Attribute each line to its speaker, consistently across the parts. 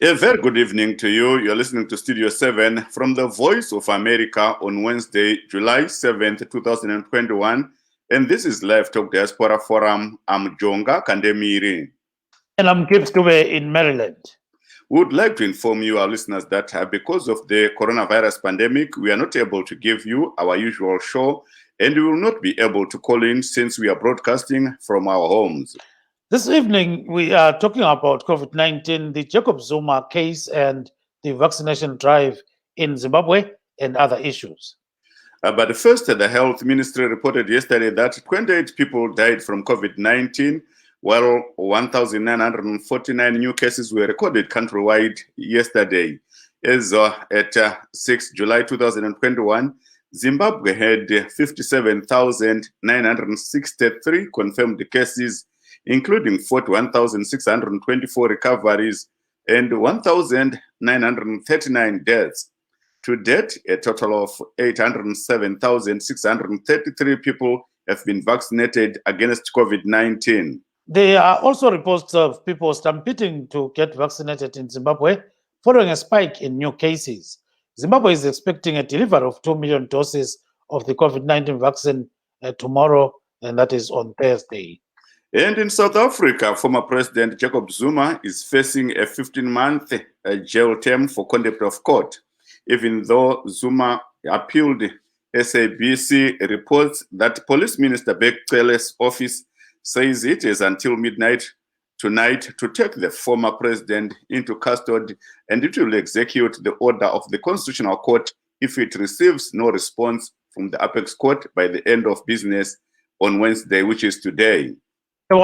Speaker 1: A very good evening to you. You're listening to Studio 7 from the Voice of America on Wednesday, July 7th, 2021. And this is Livetalk Diaspora Forum. I'm Jonga Kandemiri.
Speaker 2: And I'm Jacob Zuma in Maryland.
Speaker 1: We would like to inform you, our listeners, that because of the coronavirus pandemic, we are not able to give you our usual show, and we will not be able to call in since we are broadcasting from our homes.
Speaker 2: This evening, we are talking about COVID-19, the Jacob Zuma case, and the vaccination drive in Zimbabwe, and other issues.
Speaker 1: But first, the health ministry reported yesterday that 28 people died from COVID-19, while 1,949 new cases were recorded countrywide yesterday. As at 6 July 2021, Zimbabwe had 57,963 confirmed cases, including 41,624 recoveries and 1,939 deaths. To date, a total of 807,633 people have been vaccinated against COVID-19.
Speaker 2: There are also reports of people stampeding to get vaccinated in Zimbabwe following a spike in new cases. Zimbabwe is expecting a delivery of 2 million doses of the COVID-19 vaccine tomorrow, and that is on Thursday.
Speaker 1: And in South Africa, former President Jacob Zuma is facing a 15-month jail term for contempt of court. Even though Zuma appealed, SABC reports that Police Minister Bekele's office says it is until midnight tonight to take the former president into custody, and it will execute the order of the Constitutional Court if it receives no response from the Apex Court by the end of business on Wednesday, which is today.
Speaker 2: Ku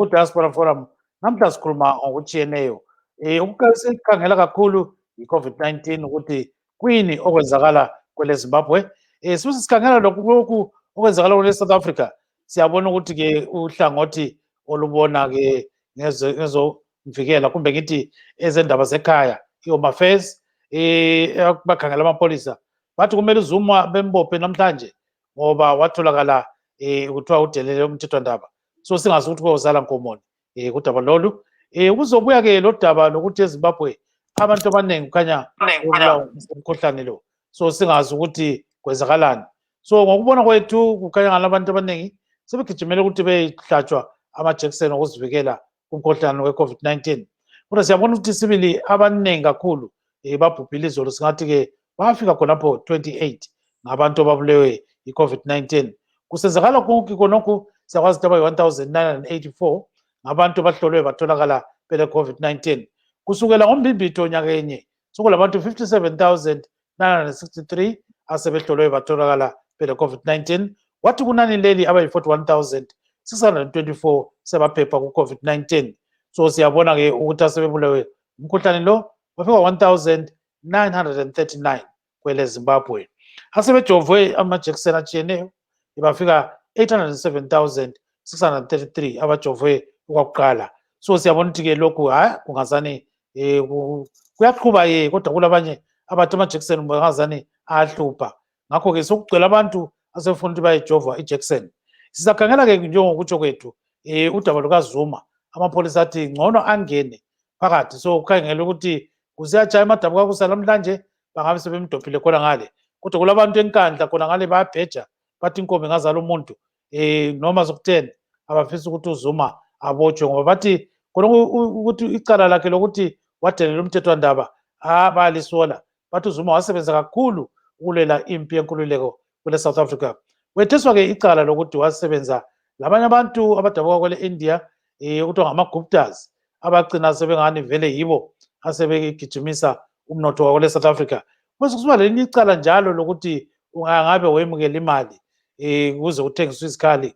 Speaker 2: Diaspora Forum namhla sikhuluma ngokutshiyeneyo ukukhangela kakhulu i-COVID-19 ukuthi kuyini okwenzakala kwele Zimbabwe. Sibe sikhangela lokhu okwenzakala kwele South Africa, siyabona ukuthi ke uhlangothi olubona ke ngezomvikela kumbe ngithi ezendaba zekhaya, i-Home Affairs, bakhangela amapolisa bathi kumele uZuma bembophe namhlanje ngoba watholakala kuthiwa udelele umthethwandaba. So singazi ukuthi kozala nkomoni kudaba lolu. Kuzobuya ke lo daba lokuthi eZimbabwe abantu abaningi kukhanya umkhuhlane lo, so singazi ukuthi kwenzakalani. So ngokubona kwethu kukhanya ngalabantu abaningi sebegijimele ukuthi behlatshwa amajekiseni okuzivikela kumkhuhlane we-COVID-19. Kodwa siyabona ukuthi sibili abaningi kakhulu babhubhile izolo, singathi ke bafika khonapho 28 ngabantu ababulewe i-COVID-19. Kusenzakala konke khonokhu siyakwazi ukuthi abayi-1,984 ngabantu abahlolwe batholakala bele COVID-19. Kusukela ngoMbimbithi nyakenye sokulabantu 57,963 asebehlolwe batholakala bele COVID-19, wathi kunani leli abayi-41,624 sebaphepha ku-COVID-19. So siyabona ke ukuthi asebebulewe umkhuhlane lo bafika 1,939 kwele Zimbabwe. Asebejovwe amajekiseni atshiyeneyo bafika 807,633 abajovwe ukwakuqala. So siyabona ukuthi ke lokhu kungazani kuyaqhuba kodwa kulabanye abathi amajekiseni bangazani ahlupha. Ngakho ke sokugcwele abantu asefuna ukuthi bayejova ijekiseni. Sizakhangela ke njengokutsho kwethu udaba lukaZuma, amapolisa athi ngcono angene phakathi. So ukhangela ukuthi kusiyajaya amadabu kakusa namhlanje bangabe sebemdophile khona ngale, kodwa kulabantu enkandla khona ngale bayabheja bathi inkomo ingazala umuntu noma zoku-10 abafisa ukuthi uZuma abotshwe ngoba bathi khona ukuthi icala lakhe lokuthi wadelela umthethwandaba bayalisola. Bathi uZuma wasebenza kakhulu ukulela impi yenkululeko kule South Africa. Wetheswa ke icala lokuthi wasebenza labanye abantu abadabuka kwele India okuthiwa ngama-Guptas abagcina sebengani vele yibo asebegijimisa umnotho wakwele South Africa. Bese kusuka lelinye icala njalo lokuthi ungangabe wemukela imali kuze kuthengiswe izikhali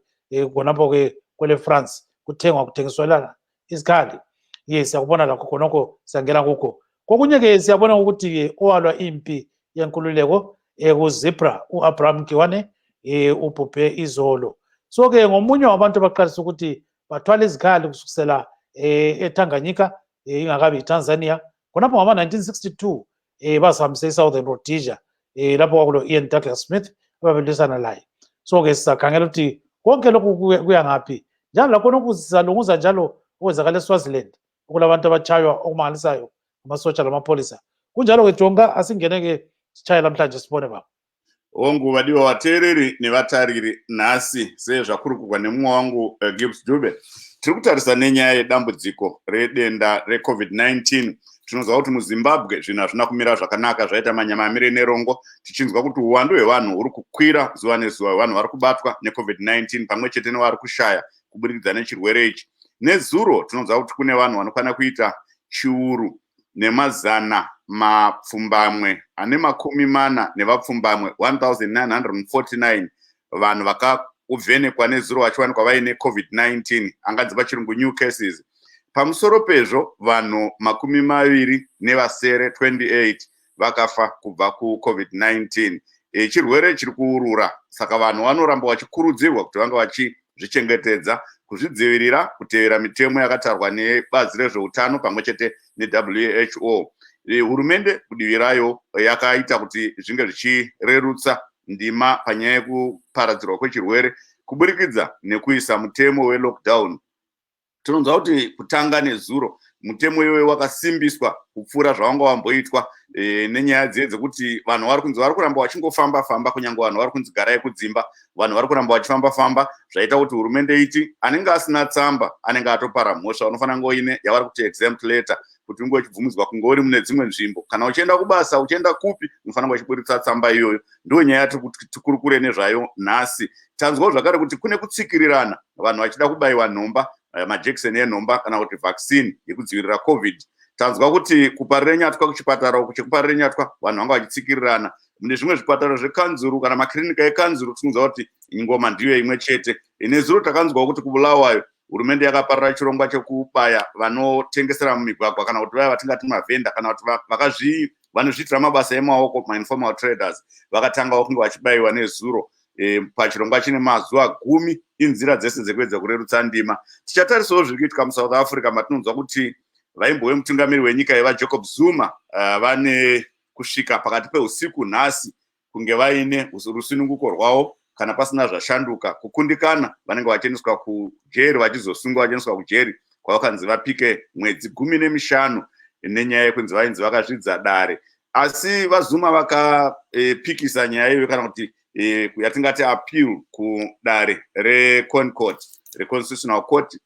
Speaker 2: khonapho ke kwele France, kuthengwa kuthengiselana izikhali. Yes, siyakubona lakho khonokho siyangena kukho. Kokunye ke siyabona ukuthi ke owalwa impi yenkululeko kuZebra u-Abraham Nkiwane ubhubhe izolo. So ke ngomunye wabantu abaqalisa ukuthi bathwala izikhali kusukisela eTanganyika ingakabi iTanzania khonapho ngama-1962 basihambise eSouthern Rhodesia lapho kwakulo Ian Douglas Smith ababelisana laye. So ke sizakhangela ukuthi konke lokhu kuya ngaphi njalo lakhona ukuzalunguza njalo okwenzakala eSwaziland okulabantu abatshaywa okumangalisayo amasotsha lamapholisa kunjalo ke Jonga asingene-ke sitshaye namhlanje sibone baba.
Speaker 1: Onguva diwa vateereri nevatariri nhasi sezvakurukurwa nemumwe wangu Gibbs Dube tiri kutarisa nenyaya yedambudziko redenda reCovid-19. Tinoziva kuti muZimbabwe zvinhu hazvina kumira zvakanaka zvaita manyamamiri nerongo tichinzwa kuti uwandu hwevanhu huri kukwira zuva nezuva hwevanhu vari kubatwa neCovid-19 pamwe chete nevari kushaya kuburikidza nechirwere ichi. Nezuro tinoziva kuti kune vanhu vanokwana kuita chiuru nemazana mapfumbamwe ane makumi mana nevapfumbamwe 1949 vanhu vakavhenekwa nezuro vachiwanikwa vaine COVID-19 anganzi pachirungu new cases. Pamusoro pezvo vanhu makumi maviri nevasere 28 vakafa kubva kuCovid-19. Chirwere chiri kuurura saka vanhu vanoramba vachikurudzirwa kuti vanga vachizvichengetedza kuzvidzivirira kutevera mitemo yakatarwa nebazi rezveutano pamwe chete neWHO. Hurumende kudivi rayo yakaita kuti zvinge zvichirerutsa ndima panyaya yekuparadzirwa kwechirwere kuburikidza nekuisa mutemo welockdown. Tinonzwa kuti kutanga nezuro mutemo iwe wakasimbiswa kupfuura zvawanga wamboitwa nenyaya dzekuti vanhu vari kunzi vari kuramba vachingofamba famba kunyange vanhu vari kunzi garai kudzimba vanhu vari kuramba vachifamba famba zvaita kuti hurumende iti anenge asina tsamba anenge atopara mhosva unofanira ngoine yavari kuti exempt letter kuti unge uchibvumidzwa kunge uri mune dzimwe nzvimbo kana uchienda kubasa uchienda kupi unofanira uchiburitsa tsamba iyoyo. Ndiyo nyaya yatiri kuti tikurukure nezvayo nhasi. Tanzwawo zvakare kuti kune kutsikirirana vanhu vachida kubaiwa nhomba majekiseni enhomba kana kuti vaccine yekudzivirira COVID. Tanzwa kuti kuparire nyatwa kuchipatara uku chekuparire nyatwa vanhu vanga vachitsikirirana mune zvimwe zvipatara zvekanzuru kana makirinika ekanzuru tinonzwa kuti ingoma ndiyo imwe chete. Nezuro takanzwawo kuti kubulawayo hurumende yakaparira chirongwa chekubaya vanotengesera mumigwagwa kana kuti vaya vatingati mavhenda kana kuti vanozviitira mabasa emaoko mainformal traders vakatangawo kunge vachibayiwa nezuro. Pachirongwa chine mazuva 10 inzira dzese dzekuedza kurerutsa ndima. Tichatarisawo zviri kuitika muSouth Africa matinonzwa kuti vaimbove mutungamiri wenyika yeva Jacob Zuma vane kusvika pakati peusiku nhasi kunge vaine rusununguko rwavo kana pasina zvashanduka kukundikana vanenge vachiendeswa kujeri vachizosungwa vachiendeswa kujeri kwavakanzi vapike mwedzi 15 nenyaya yekunzi vainzi vakazvidza dare. Asi vaZuma vakapikisa nyaya iyoyo kana kuti yatingati appeal kudare reconstitutional court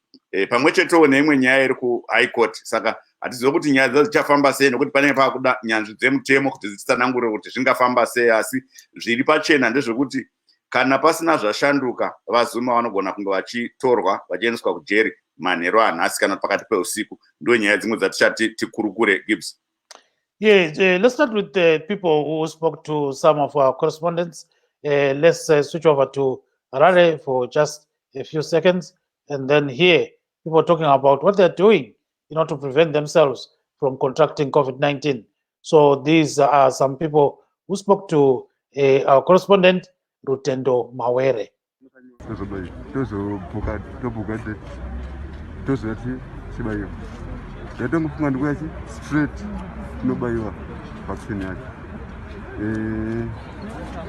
Speaker 1: pamwe chetewo neimwe nyaya iri kuhigh court. Saka hatizivi kuti nyaya dzadzo dzichafamba sei nekuti panenge paakuda nyanzvi dzemutemo kuti dzitsanangure kuti zvingafamba sei. Asi zviri pachena ndezvekuti kana pasina zvashanduka vaZuma vanogona kunge vachitorwa vachiendeswa kujeri manheru anhasi kana pakati peusiku. Ndiyo nyaya dzimwe dzatichati tikurukure Gibbs.
Speaker 2: Yeah, let's start with the people who spoke to some of our correspondents. Let's switch over to Harare for just a few seconds and then hear people talking about what they're doing in order to prevent themselves from contracting COVID-19. So these are some people who spoke to our correspondent, Rutendo Mawere.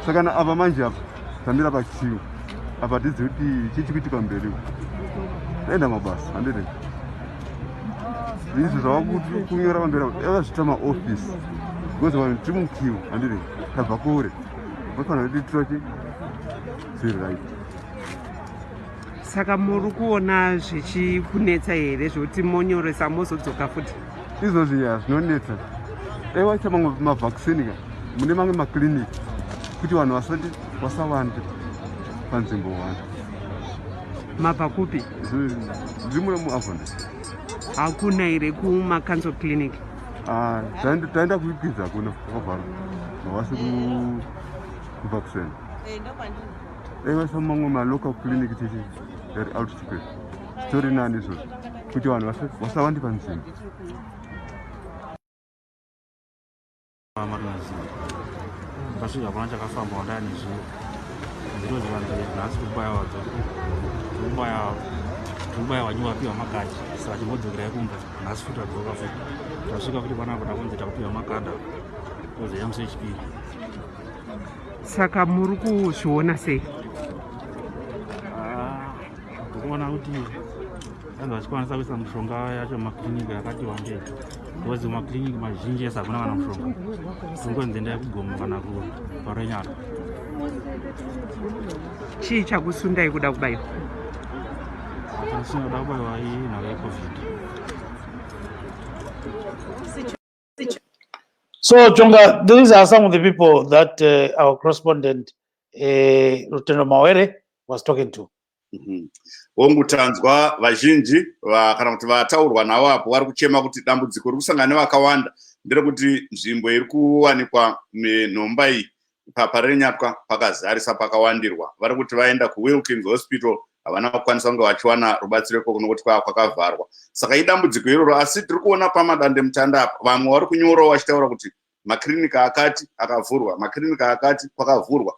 Speaker 3: Sakana ava manje apa tamira pachiu apa tizi kuti chichikuitika mberi enda mabasa andiri izvi zvavakuti kunyora pamberi ava zvitama office because vanhu tiri mukiu andiri tabva kure vafanira kuti titochi zviri right.
Speaker 4: Saka muri kuona zvichikunetsa here zvokuti monyoresa mozodzoka futi?
Speaker 3: Izvozvi zvinonetsa ewacha mamwe mavhaccine ka mune mamwe makliniki kuti vanhu vasawanda panzvimbo wanda.
Speaker 4: Mabva kupi?
Speaker 3: Zvimwe muAvonda.
Speaker 4: Hakuna here kumacancer clinic?
Speaker 3: Taenda kuikwidza kuna kwabvara mavasi kuvaccine evasa mamwe malocal clinic tichi eri outskirt tori nani izvozvo kuti vanhu vasawandi panzvimbo.
Speaker 5: Kasvika pana chakafamba wandaya nezviro zviro zvivanze nhasi kubaya wanyu wapiwa makadhi saka chimbodzokerai kumba nhasi futi adzoka futi tasvika kuti panapa takunzi takupiwa makadha tozoyamuse chipiri.
Speaker 4: Saka muri kuzviona sei?
Speaker 5: ndinoona kuti vanhu vachikwanisa kuisa mishonga yacho mumakliniki yakati wandei because mumakliniki mazhinji ese hakuna kana mushonga kungonzi endai kugoma kana kuparenyara.
Speaker 4: chii chakusundai kuda kubayiwa?
Speaker 5: Sinoda kubayiwa iyi nhau yecovid.
Speaker 2: So, Jonga, these are some of the people that our correspondent, Lieutenant Mawere, was talking to.
Speaker 1: Wongutanzwa vazhinji kana kuti vataurwa navo apo vari kuchema kuti dambudziko riri kusangana nevakawanda nderekuti nzvimbo iri kuwanikwa nhomba iyi parenyatwa pakazarisa pakawandirwa. Vari kuti vaenda kuWilkins Hospital havana kukwanisa kunge vachiwana rubatsiro ikoko nokuti kwakavharwa. Saka idambudziko iroro, asi tiri kuona pamadandemutande apa vamwe vari kunyorawo vachitaura kuti makirinika akati akavhurwa, makirinika akati kwakavhurwa.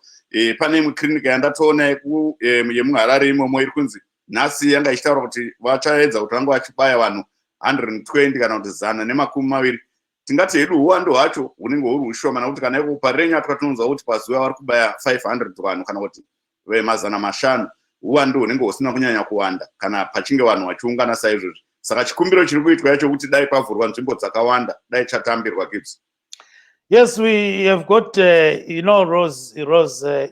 Speaker 1: Pane imwe klinika yandatoona yemuHarare imomo iri kunzi nhasi yanga ichitaura kuti vachaedza kuti vange vachibaya vanhu 120 kana kuti 120. Tingati hedu uwando hwacho hunenge huri ushoma nokuti kana iko parenyatwa tinonzwa kuti pazuva vari kubaya 500 vanhu kana kuti mazana mashanu. Uwando hunenge husina kunyanya kuwanda kana pachinge vanhu vachiungana saizvozvi. Saka chikumbiro chiri kuitwa yacho kuti dai pavhurwa nzvimbo dzakawanda dai chatambirwa Gibbs.
Speaker 2: Yes, we have got, Rose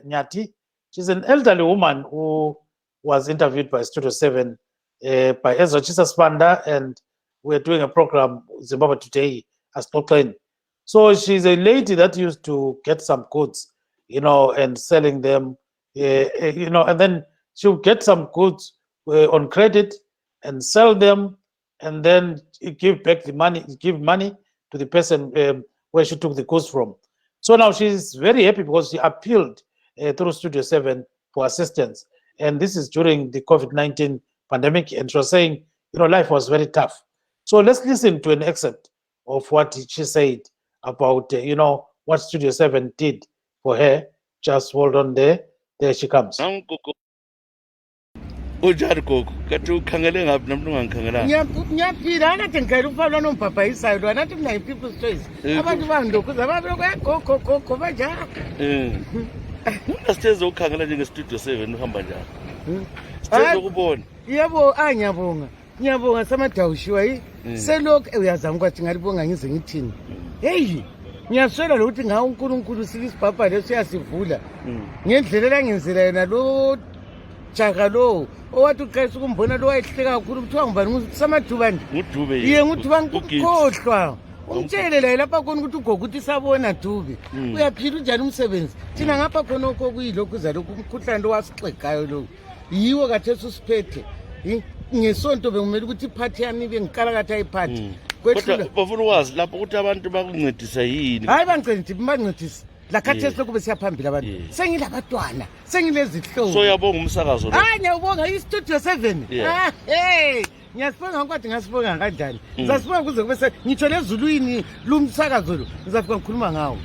Speaker 2: Nyati. She's an elderly woman who was interviewed by Studio 7 by Ezra Chisaspanda, and we're doing a program, Zimbabwe Today, as Toklen. So she's a lady that used to get some goods, and selling them, and then she'll get some goods on credit and sell them, and then give back the money, give money to the person where she took the goods from. So now she's very happy because she appealed through Studio 7 for assistance. And this is during the COVID-19 pandemic. And she was saying, life was very tough. So let's listen to an excerpt of what she said about, what Studio 7 did for her. Just hold on there. There she comes.
Speaker 6: Ujari koko kati ukhangele ngapi namntu ungangikhangelanga
Speaker 7: ngiyaphila anathi ngicela ukufana nombhabhayisayilo anathi mina yi-people's choice abantu bangilokuza babekokokoko banjani
Speaker 6: asithe zokukhangela njenge-Studio 7 uhamba njani sithe zokubona
Speaker 7: yebo ngiyabonga samadawushiwa yi selokhu uyazama kwathi ngalibonga ngize ngithini heyi ngiyaswela lokuthi ngawo uNkulunkulu sike isibhabha leso uyasivula ngendlela elangenzela yena lo jaka lo owathi uqalisa ukumbona lo wayehleka kakhulu kuthiwa ngubani nguSamadhuba nje
Speaker 6: nguDube
Speaker 7: iye nguDuba ngikukhohlwa umtshele la lapha khona ukuthi ugogo uthi sabona Dube uyaphila unjani umsebenzi thina ngapha khona okuyilokhu zalokhu umkhuhlane lo wasixegayo lo yiwo kathesi usiphethe ngesonto bekumele ukuthi iphathi yami bengikala kathi ayiphathi
Speaker 6: kodwa bafuna ukwazi lapho ukuthi abantu bakuncedisa yini
Speaker 7: hayi bangincedisa la khathesi lokhu besiyaphambili abantu sengilabatwana sengilezihlobo
Speaker 6: so yabonga umsakazo lo
Speaker 7: hayi ngiyabonga iStudio 7 ngiyasibonga kwathi ngasibonga kanjani ngizasibonga kuze kube ngitsho lezulwini lumsakazo lo ngizafika ngikhuluma ngawo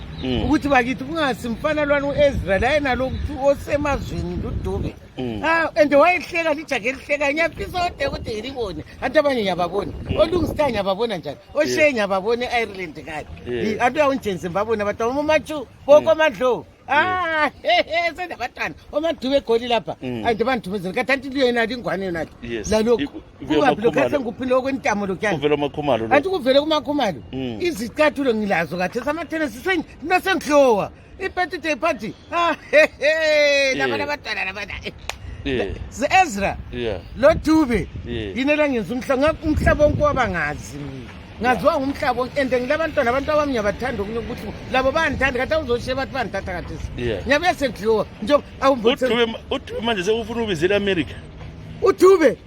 Speaker 7: ukuthi bakithi kungasimfana lwana uEzra la yena lokhu osemazweni uDube and wayehleka lijake lihleka ngiyafisa ode ukuthi ngilibone abantu abanye ngiyababona olungisithanya ngiyababona njani oshe ngiyababona eIreland kade atu awunjenze mbabona abantu uMachu boko madlo senabatwana oMadube egoli lapha andibanthumezela kathi liyena lingwane nathi lalokhu kungabi lokho nguphile okwentamo lokyana
Speaker 6: kuvela amakhumalo lo
Speaker 7: athi kuvele kumakhumalo izicathulo ngilazo kathi samathenesi senginosenhlowa ipetite iphathi labana batwana labana Ezra lo Dube yini langenza umhlaba wonke wabangazi ngaziwa ngumhlaba wonke and ngilabantwana abantu abami ngiyabathanda okunye ukuthi labo bayandithanda kathi awuzoshiye bathi bandithatha kathesi ngiyabuya sengihlowa nje
Speaker 6: uDube manje sekufuna ubizela eAmerica
Speaker 7: uDube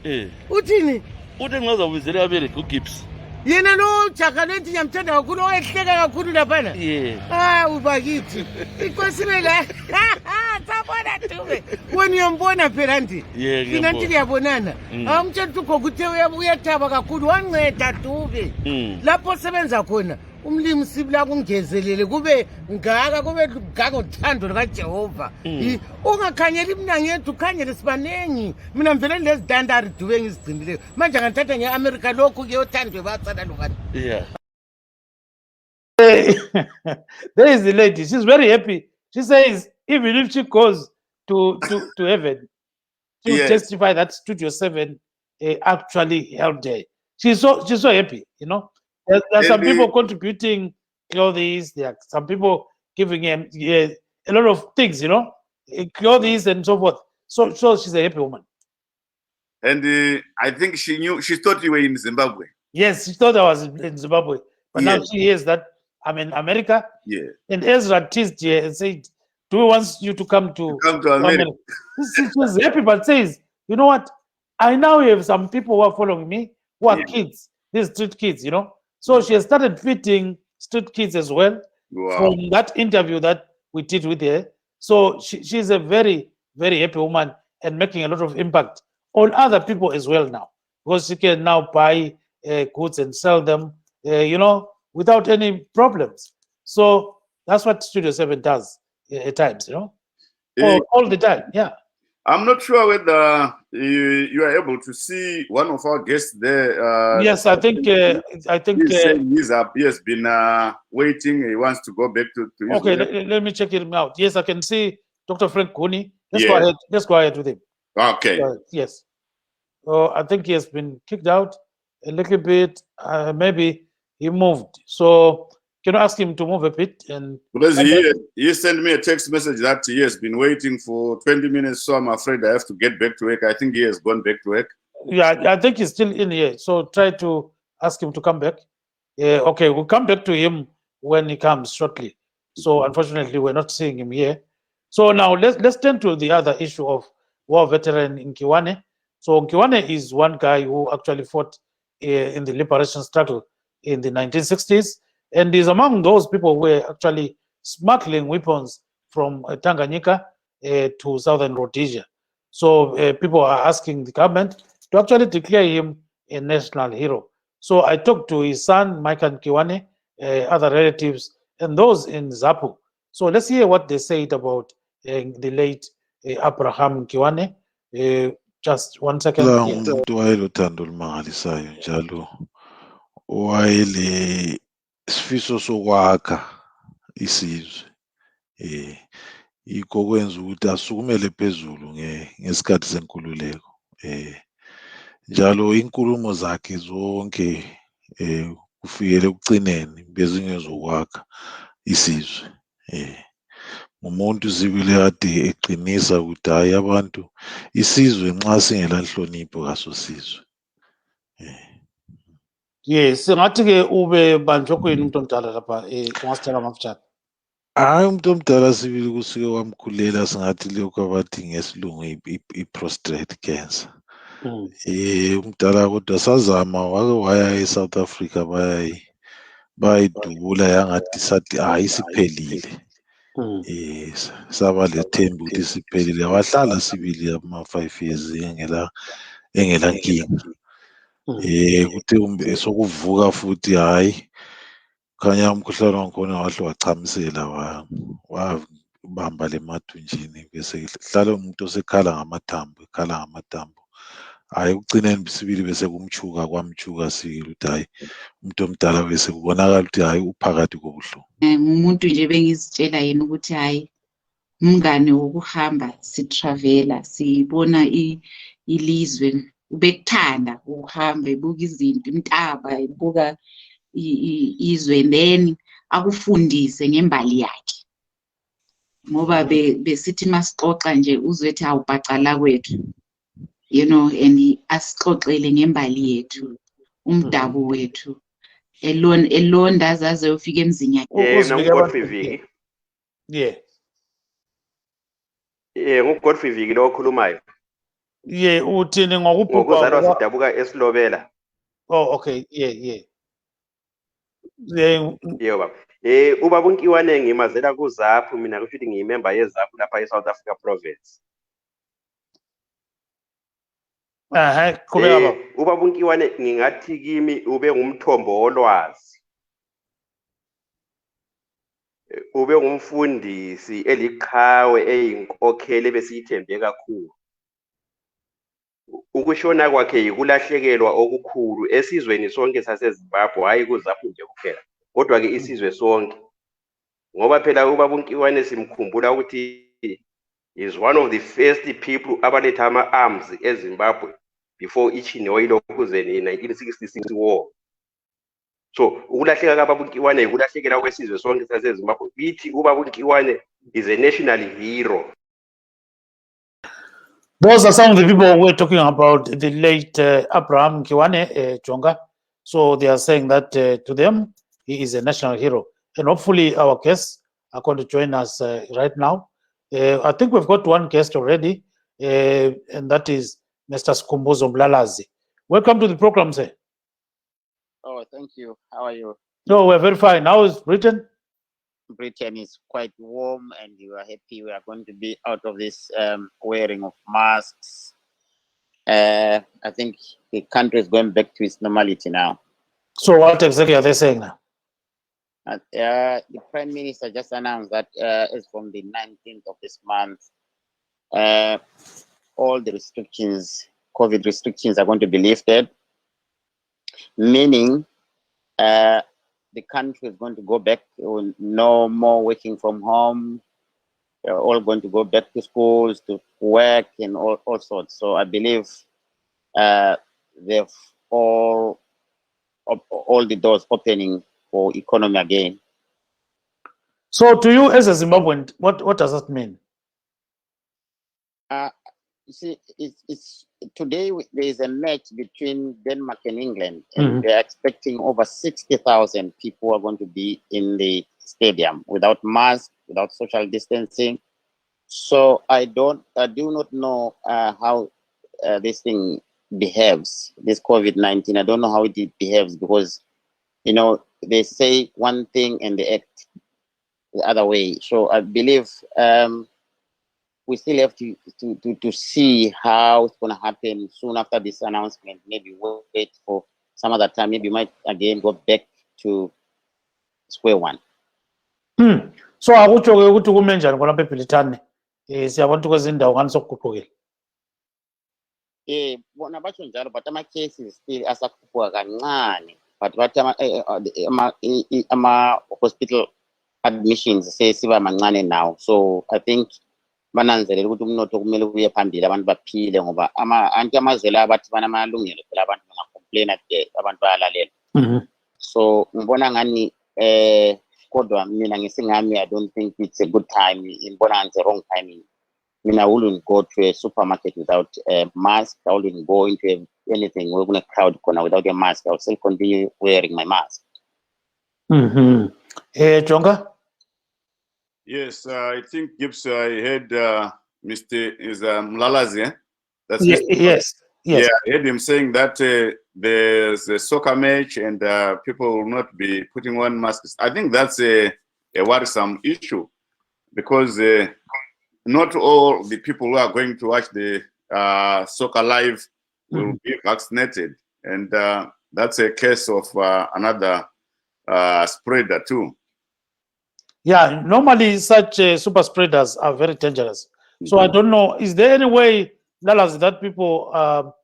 Speaker 7: uthini
Speaker 6: uthi ngingazawubizela eAmerica uGibbs
Speaker 7: yena lo jaka lethi ngiyamthanda kakhulu oyehleka kakhulu laphana ubakithi inkosile la sabona Dube wena uyambona phela ndi thina nti liyabonana awumtshela ukuthi ugogo uthe uyathaba kakhulu wanceda Dube lapho osebenza khona umlimi sibila kungezelele kube ngaka kube ngaka uthando likaJehova ungakhanyeli mina ngethu ukhanyele sibanengi mina mvele lezidandari Dube ngizigcinileyo manje ngathatha ngeAmerica lokhu kuyothandwe batsala lokani
Speaker 2: There is the lady. She's very happy. She says even if she goes to heaven, to testify that Studio 7 actually helped her. She's so happy, you know. There are some people contributing clothes. There are some people giving him a lot of things, you know, clothes and so forth. So she's a happy woman.
Speaker 1: And I think she thought you were in Zimbabwe.
Speaker 2: Yes, she thought I was in Zimbabwe. But now she hears that I'm in America.
Speaker 1: Yeah.
Speaker 2: And Ezra teased her and said, do we want you to come to America? She was happy, but says, you know what? I now have some people who are following me who are kids, these street kids, you know. So she has started feeding street kids as well from that interview that we did with her. So she's a very, very happy woman and making a lot of impact on other people as well now, because she can now buy goods and sell them, you know, without any problems. So that's what Studio 7 does at times, you know, all the time. Yeah.
Speaker 1: I'm not sure whether you are able to see one of our guests there.
Speaker 2: Yes, I think he
Speaker 1: has been waiting. He wants to go back to his
Speaker 2: okay, let me check him out. Yes, I can see Dr. Frank Kuni. Go ahead. Let's go ahead with him.
Speaker 1: Okay.
Speaker 2: Yes. I think he has been kicked out a little bit. Maybe he moved. So can you ask him to move a bit? And
Speaker 1: because he sent me a text message that he has been waiting for 20 minutes, so I'm afraid I have to get back to work. I think he has gone back to work.
Speaker 2: Yeah, I think he's still in here. So try to ask him to come back. Okay, we'll come back to him when he comes shortly. So unfortunately, we're not seeing him here. So now let's turn to the other issue of war veteran Nkiwane. So Nkiwane is one guy who actually fought in the liberation struggle in the 1960s. And is among those people who were actually smuggling weapons from Tanganyika to southern Rhodesia. So people are asking the government to actually declare him a national hero. So I talked to his son, Michael Nkiwane, other relatives, and those in Zapu. So let's hear what they said about the late Abraham Nkiwane. Just 1 second.
Speaker 8: Umuntu wayelothando olumangalisayo njalo wayele isifiso sokwakha isizwe yikho kwenza ukuthi asukumele phezulu ngesikhathi senkululeko njalo inkulumo zakhe zonke kufikele ekugcineni bezingezokwakha isizwe umuntu sibile kade eqinisa ukuthi hayi abantu isizwe nxa singela nhlonipho kaso sizwe
Speaker 2: Yes, singathi ke ube banjwe kuyini umuntu omdala lapha ungasitshela ngafutshane.
Speaker 8: Hayi umuntu omdala sibili kusuke wamkhulela singathi lokho abathi ngesilungu i-prostate cancer. Umdala kodwa sazama wake waya e-South Africa bayidubula yangathi sathi hayi siphelile. Saba lethemba ukuthi siphelile wahlala sibili ama-5 years engela nkinga. Kuthi sokuvuka futhi hayi khanya umkhuhlane wakhona wahle wachamisela wabamba le mathunjini bese hlala umuntu osekhala ngamathambo hayi ugcineni sibili bese kumchuka kwamchuka sibili ukuthi hayi umuntu omdala bese kubonakala ukuthi hayi uphakathi kobuhlungu.
Speaker 9: Umuntu nje bengizitshela yena ukuthi hayi umngane wokuhamba sitravela sibona ilizwe ubekuthanda ukuhamba ebuka izinto intaba ebuka izwe then akufundise ngembali yakhe ngoba besithi masixoxa nje uzwethi awubhacala kwethu you know and asixoxele ngembali yethu umdabu wethu elonda azaze ufike emzini yakhe
Speaker 10: ngoGodfrey Viki ngoGodfrey Viki lo okhulumayo
Speaker 2: uthini ngokubhubha
Speaker 10: ngokuzalwa sidabuka esilobela.
Speaker 2: Oh okay yeah
Speaker 10: baba ubaba uNkiwane ngimazela kuZaphu mina kusho ukuthi ngiyimember yeZaphu lapha eSouth Africa province.
Speaker 2: Qhubeka baba.
Speaker 10: Ubaba uNkiwane ngingathi kimi ube ngumthombo wolwazi, ube ngumfundisi eliqhawe eyinkokheli besiyithembe kakhulu. Ukushona kwakhe yikulahlekelwa okukhulu esizweni sonke saseZimbabwe, hayi kuZaphu nje kuphela kodwa ke isizwe sonke, ngoba phela ubaba uNkiwane simkhumbula ukuthi is one of the first people abaletha ama-arms eZimbabwe before iChinewa kuze in 1966 war. So ukulahleka kaBaba Nkiwane ukulahlekela kwesizwe sonke saseZimbabwe. Ithi uBaba Nkiwane is a national hero.
Speaker 2: Those are some of the people who were talking about the late Abraham Nkiwane, Jonga. So they are saying that to them, he is a national hero. And hopefully our guests are going to join us right now. I think we've got one guest already, and that is Mr. Skumbuzo Mlalazi. Welcome to the program, sir.
Speaker 11: Oh, thank you. How are you?
Speaker 2: No, we're very fine. How is Britain?
Speaker 11: Britain is quite warm, and we are happy we are going to be out of this wearing of masks. I think the country is going back to its normality now.
Speaker 2: So what exactly are they saying now?
Speaker 11: The Prime Minister just announced that as from the 19th of this month, all the restrictions, COVID restrictions, are going to be lifted, meaning the country is going to go back to no more working from home. They're all going to go back to schools, to work, and all sorts. So I believe they've all the doors opening for economy again.
Speaker 2: So to you as a Zimbabwean, what does that mean?
Speaker 11: You see, it's today there is a match between Denmark and England, and they're expecting over 60,000 people are going to be in the stadium without masks, without social distancing. So I do not know how this thing behaves, this COVID-19. I don't know how it behaves, because they say one thing and they act the other way. So I believe we still have to see how it's going to happen soon after this announcement. Maybe we'll wait for some other time. Maybe we might again go back to square one.
Speaker 2: So akutsho ke ukuthi kume njani khonapha eBrithani siyabona ukuthi kwezindawo ngani sokuguqukile.
Speaker 11: Bona batsho njalo, but ama-cases still asakhuphuka kancane, but bathi ama-hospital admissions sesiba mancane now. So I think bananzelela ukuthi umnotho kumele uye phambili, abantu baphile, ngoba anti amazwe la bathi banamalungelo phela, abantu bangacomplaina abantu bayalalela. So ngibona ngani kodwa mina ngesingami, I don't think it's a good time. Ngibona it's a wrong timing. I wouldn't go to a supermarket without a mask. I wouldn't go into anything where we're going to crowd corner without a mask. I'll still continue wearing my mask.
Speaker 2: Jonga?
Speaker 1: Yes, I think Gibbs, I heard Mr. Mlalazi. That's
Speaker 2: Yes.
Speaker 1: Yeah, I heard him saying that there's a soccer match and people will not be putting on masks. I think that's a worrisome issue, because not all the people who are going to watch the soccer live will be vaccinated. And that's a case of another spreader too.
Speaker 2: Yeah, normally such super spreaders are very dangerous. So I don't know, is there any way, Lalas, that people are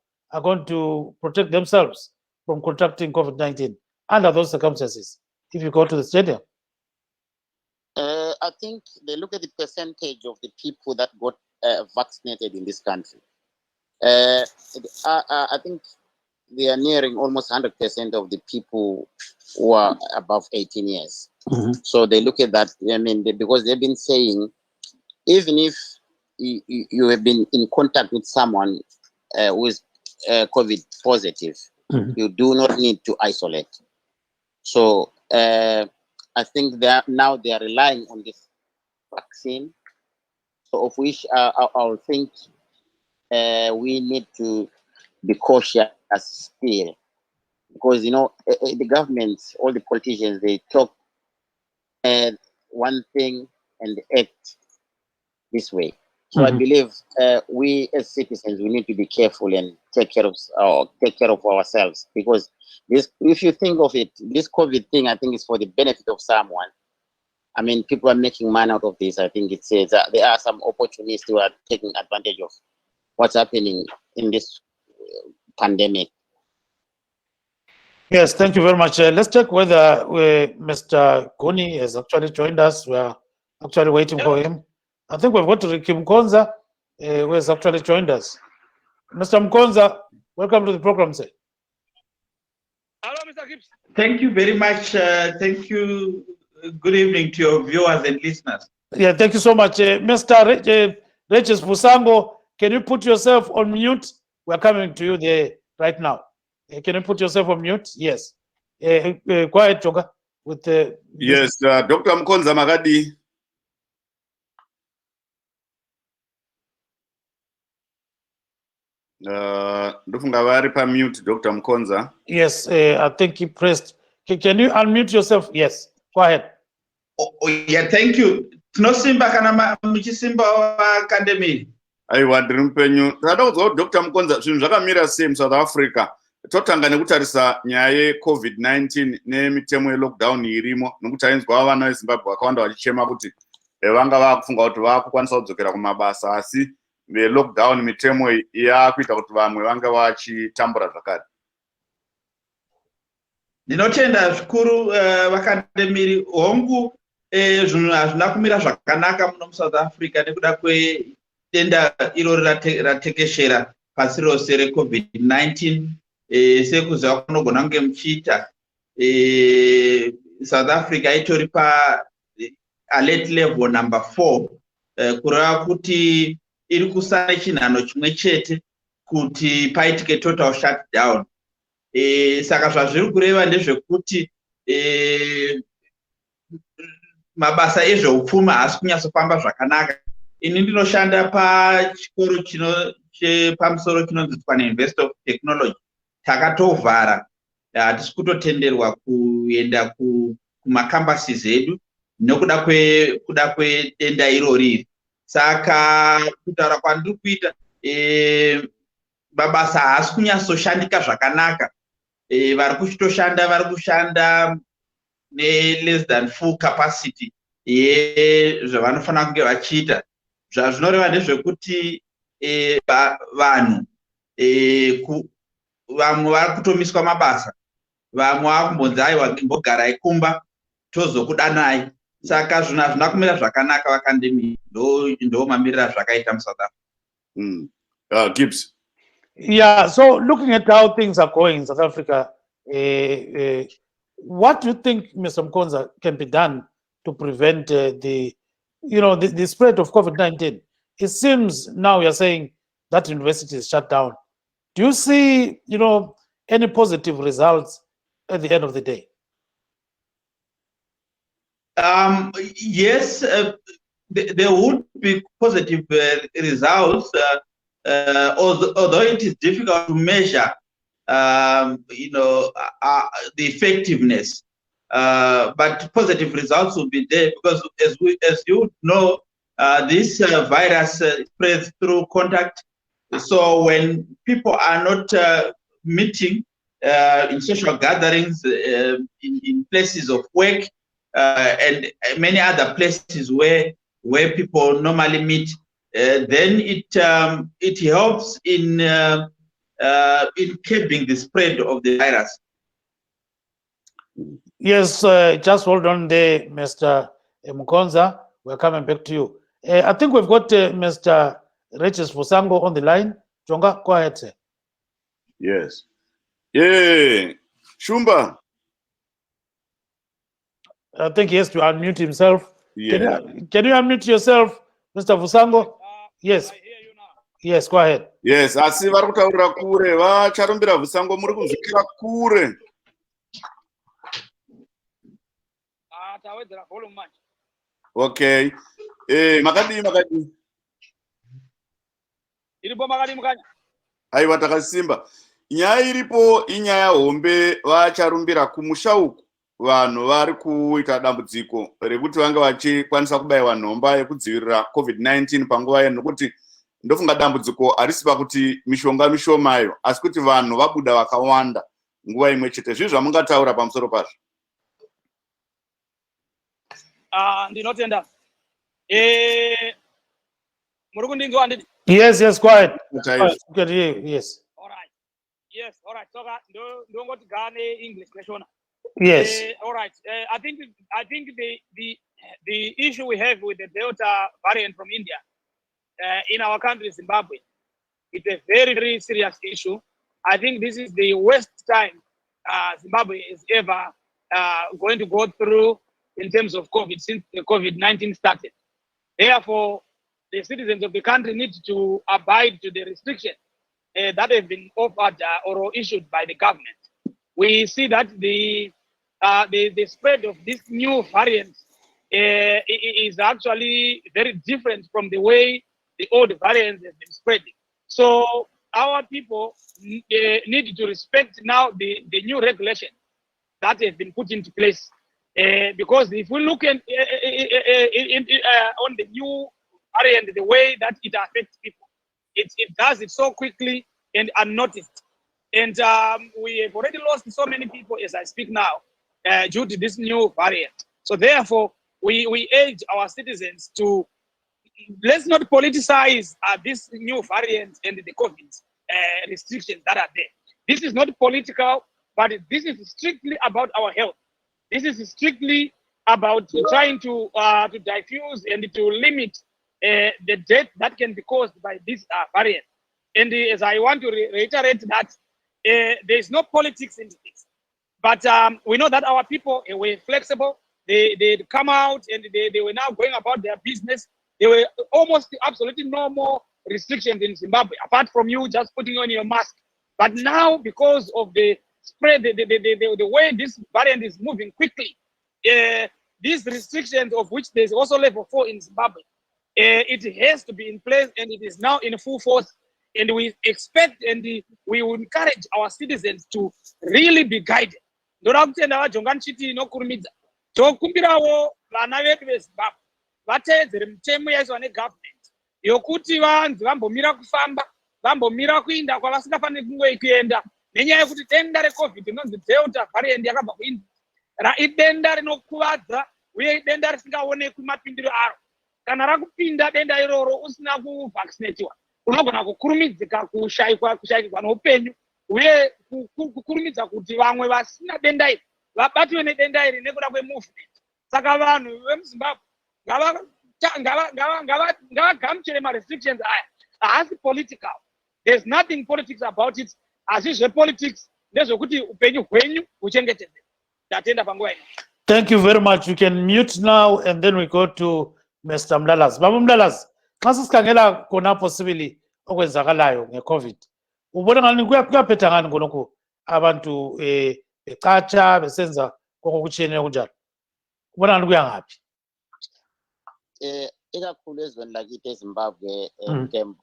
Speaker 2: going to protect themselves from contracting COVID-19 under those circumstances if you go to the stadium?
Speaker 11: I think they look at the percentage of the people that got vaccinated in this country. I think they are nearing almost 100% of the people who are above 18 years. So they look at that, I mean, because they've been saying, even if you have been in contact with someone who is COVID positive, you do not need to isolate. So I think now they are relying on this vaccine, so of which I think we need to be cautious still, because the government, all the politicians, they talk one thing and act this way. So I believe we as citizens, we need to be careful and take care of ourselves, because this, if you think of it, this COVID thing, I think is for the benefit of someone. I mean, people are making money out of this. I think it says that there are some opportunists who are taking advantage of what's happening in this pandemic.
Speaker 2: Yes, thank you very much. Let's check whether Mr. Goni has actually joined us. We are actually waiting for him. I think we've got Ricky Mkonza, who has actually joined us. Mr. Mkonza, welcome to the program, sir.
Speaker 12: Hello, Mr. Gibbs. Thank you very much. Thank you. Good evening to your viewers and listeners.
Speaker 2: Yeah, thank you so much. Mr. Regis Fusango, can you put yourself on mute? We're coming to you there right now. Can you put yourself on mute? Yes. Quiet, Joga. With
Speaker 1: yes, Dr. Mkonza Magadi. Ndofunga vari pa mute, Dr. Mkonza.
Speaker 2: Yes, I think he pressed. Can you unmute yourself? Yes, go ahead.
Speaker 12: Oh yeah, thank you. Tinosimba kana muchisimba academy.
Speaker 1: Aiwa ndiri mupenyu. Ndada kuzwa Dr. Mkonza zvinhu zvakamira sei South Africa. Totanga nekutarisa nyaya ye-COVID-19 nemitemo ye-lockdown irimo nokuti ainzwa vana veZimbabwe vakawanda vachichema kuti vanga vakufunga kuti vakukwanisa kudzokera kumabasa asi ve-lockdown mitemo yakuita kuti vamwe vanga vachitambura zvakare.
Speaker 12: Ndinotenda zvikuru vakademiri hongu zvinhu hazvina kumira zvakanaka muno muSouth Africa nekuda kwedenda irori ratekeshera pasi rose reCovid-19 sekuziva kunogona kunge muchiita South Africa itori alert level number 4 kureva kuti iri kusara chinhano chimwe chete kuti paitike total shutdown. Saka zvazviri kureva ndezvekuti mabasa ezveupfumi haasi kunyatsofamba zvakanaka. Ini ndinoshanda pachikoro chepamusoro chinonzidzwa neUniversity of Technology. Takatovhara, hatisi kutotenderwa kuenda kumakambasi edu nokuda kwedenda irori. Saka kutaura kwandiri kuita mabasa haasi kunyatsoshandika zvakanaka. Vari kushanda ne-less than full capacity zvavanofanira kunge vachiita. Zvazvinoreva ndezvekuti vanhu vamwe vari kutomiswa mabasa, vamwe vakumbonzi aiwa imbogarai kumba tozokudanai. Saka zvinhu hazvina kumira zvakanaka vakandemi, ndo mamirira zvakaita muSouth Africa.
Speaker 1: Gibbs.
Speaker 2: Yeah, so looking at how things are going in South Africa, what do you think, Mr. Mkonza, can be done to prevent the spread of COVID-19? It seems now you're saying that university is shut down. Do you see, any positive results at the end of the day?
Speaker 12: Yes, there would be positive results, although it is difficult to measure, the effectiveness. But positive results will be there because, as you know, this virus spreads through contact. So when people are not meeting in social gatherings, in places of work, and many other places where people normally meet, then it helps in curbing the spread of the virus.
Speaker 2: Yes, just hold on there, Mr. Mkonza. We're coming back to you. I think we've got Mr. Regis Fusango on the line. Jonga, go ahead, sir.
Speaker 1: Yes. Yeah. Shumba.
Speaker 2: I think he has to unmute himself.
Speaker 1: Yeah.
Speaker 2: Can you unmute yourself, Mr. Fusango? Yes. Yes, go ahead.
Speaker 1: Yes, asi vari kutaurira kure vacharumbira Fusango muri kuzvikira kure. Okay. Makadi.
Speaker 12: Iripo makadi mukanya.
Speaker 1: Aiwa takasimba. Nyaya iripo inyaya hombe vacharumbira kumusha uku. Vanhu vari kuita dambudziko rekuti vange vachikwanisa kubayiwa nhomba yekudzivirira COVID-19 panguva yeno, nokuti ndofunga dambudziko harisi pakuti mishonga mishomayo asi kuti vanhu vabuda vakawanda nguva imwe chete. Zvizvi zvamungataura pamusoro pazvo?
Speaker 12: Ndinotenda. Muri kundinzwa ndidi?
Speaker 2: Yes, go ahead. Yes.
Speaker 12: All right. Yes, all right. So ndongoti gane English question.
Speaker 2: Yes.
Speaker 12: All right. I think the
Speaker 13: the issue we have with the Delta variant from India in our country, Zimbabwe, it's a very, very serious issue. I think this is the worst time Zimbabwe is ever going to go through in terms of COVID since the COVID-19 started. Therefore, the citizens of the country need to abide to the restrictions that have been offered or issued by the government. We see that the spread of this new variant is actually very different from the way the old variants have been spreading. So our people need to respect now the new regulation that has been put into place. Because if we look at on the new variant, the way that it affects people, it does it so quickly and unnoticed. And we have already lost so many people as I speak now due to this new variant. So therefore, we urge our citizens to let's not politicize this new variant and the COVID restrictions that are there. This is not political, but this is strictly about our health. This is strictly about trying to diffuse and to limit the death that can be caused by this variant. And as I want to reiterate that there is no politics in this. But we know that our people were flexible. They come out and they were now going about their business. There were almost absolutely no more restrictions in Zimbabwe, apart from you just putting on your mask. But now, because of the spread, the way this variant is moving quickly, these restrictions, of which there's also level 4 in Zimbabwe, it has to be in place, and it is now in full force. And we expect and we will encourage our citizens to really be guided. Tokumbirawo vana vedu veZimbabwe vateedzere mitemo yaiswa negovernment yokuti vantu vambomira kufamba, vambomira kuinda kwavasingafaniri kungoikuenda nenyaya yekuti denda reCovid rinonzi Delta variant yakabva kuIndia idenda rinokuvadza uye idenda risingaonekwi mapindiro aro. Kana rakupinda denda iroro usina kuvaccinatiwa unogona kukurumidzika kushayikwa noupenyu uye kukurumidza kuti vamwe vasina denda iri vabatwe nedenda iri nekuda kwemovement. Saka vanhu vemuZimbabwe ngavagamuchire marestrictions aya. Haasi political. There's nothing politics about it. Hazizve politics, ndezvekuti upenyu hwenyu huchengetedzwe. Ndatenda panguva ino.
Speaker 2: Thank you very much. You can mute now and then we go to Mr. Mlalazi. Baba Mlalazi, xa sisikhangela khona possibly okwenzakalayo ngeCovid, ubona ngani kuyaphetha ngani ngonokho abantu becatsha besenza kokutshiyeneyo kunjalo? Ubona ngani kuya ngaphi?
Speaker 11: Ikakhulu ezweni lakithi eZimbabwe Tembo,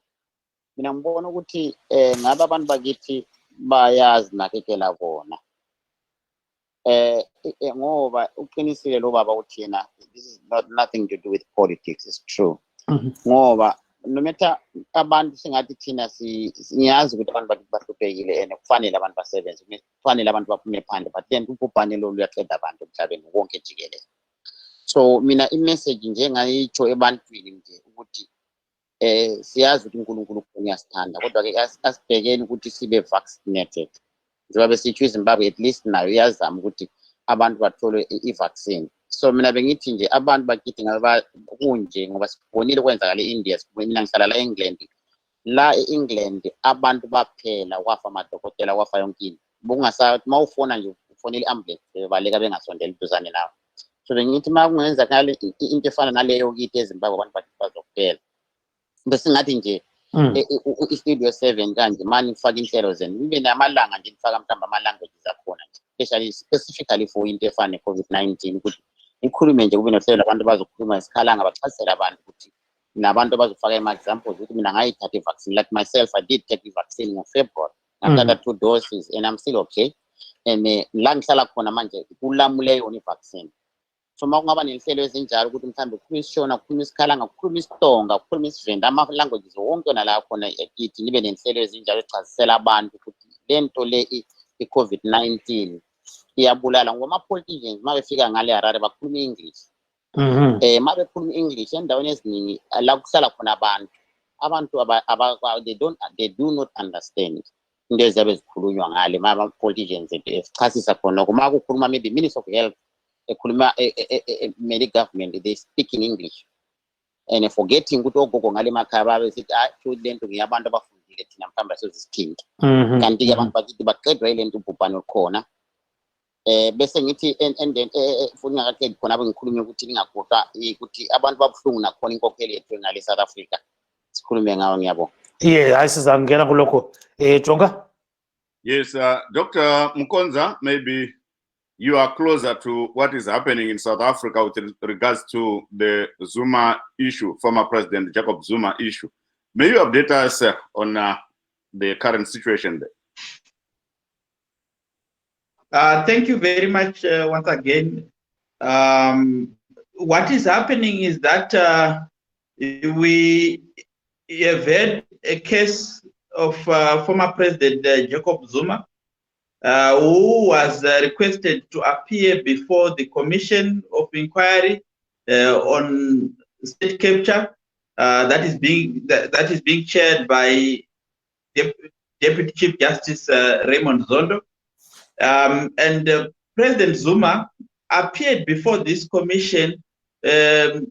Speaker 11: mina ngibona ukuthi ngabe abantu bakithi bayazinakekela bona. Ngoba uqinisile lo baba uthi yena, this is nothing to do with politics, it's true. Ngoba no matter abantu singathi thina siyazi ukuthi abantu bahluphekile and kufanele abantu basebenze, kufanele abantu baphume phandle, but then ubhubhane lo luyaqeda abantu emhlabeni wonke jikelele. So mina imessage nje ngayitsho ebantwini nje ukuthi siyazi ukuthi uNkulunkulu uyasithanda, kodwa ke asibhekeni ukuthi sibe vaccinated. Njengoba besitsho iZimbabwe at least nayo iyazama ukuthi abantu bathole i-vaccine. So mina bengithi nje abantu bakithi ngaba kunje ngoba sibonile kwenzakala eIndia, mina ngihlala la eEngland. La eEngland abantu baphela wafa amadokotela wafa yonke into. Bungasathi mawufona nje ufonela i-ambulance baleka bengasondela iduzane nawe. So bengithi makungenzakala into efana naleyo kithi eZimbabwe abantu bazokuphela. Bese ngathi nje istudio 7 kanje manje ngifaka inhlelo zenu nibe namalanga nje ngifaka mhlamba ama-languages akhona nje, especially specifically for into efana ne-COVID-19 ukuthi ngikhulume nje kube nohlelo abantu bazokhuluma isikhalanga bachasisela abantu ukuthi nabantu abazofaka ama-examples ukuthi mina ngayithatha i-vaccine. Like myself, I did take the vaccine in February. Ngithatha 2 doses and I'm still okay. And la ngihlala khona manje kulamule yona i-vaccine. So makungaba nenhlelo ezinjalo ukuthi mhlambe kukhuluma isiShona, kukhuluma isikhalanga, kukhuluma isiTonga, kukhuluma isiVenda, ama-languages wonke nala khona ekithi, nibe nenhlelo ezinjalo echazisela abantu ukuthi lento le i-COVID-19 iyabulala ngoba ama-politicians mabefika ngale Harare bakhuluma English. Mabekhuluma English endaweni eziningi la kuhlala khona abantu they do not understand into eziyabe zikhulunywa ngale ama-politicians esichasisa khona. Uma kukhuluma maybe Minister of Health ekhuluma emele government, they speak in English. And forgetting ukuthi ogogo ngale makhaya babe sithi lento ngiyabantu abafundile thina mhlamba sezisithinta. Kanti ke abantu bakithi baqedwa ilento ubhubhane olukhona. Bese ngithi and then futhi ngakaqedi khona abengikhulume ukuthi ningagoqa ukuthi abantu babuhlungu nakhona inkokheli yethu ngale South Africa. Sikhulume ngawo ngiyabonga.
Speaker 2: Hayi sizangena kulokho. Jonga.
Speaker 1: Yes, Dr. Mkonza, maybe you are closer to what is happening in South Africa with regards to the Zuma issue, former President Jacob Zuma issue. May you update us on the current situation there?
Speaker 12: Thank you very much once again. What is happening is that we have had a case of former President Jacob Zuma, who was requested to appear before the Commission of Inquiry on state capture that is being chaired by Deputy Chief Justice Raymond Zondo. And President Zuma appeared before this commission, for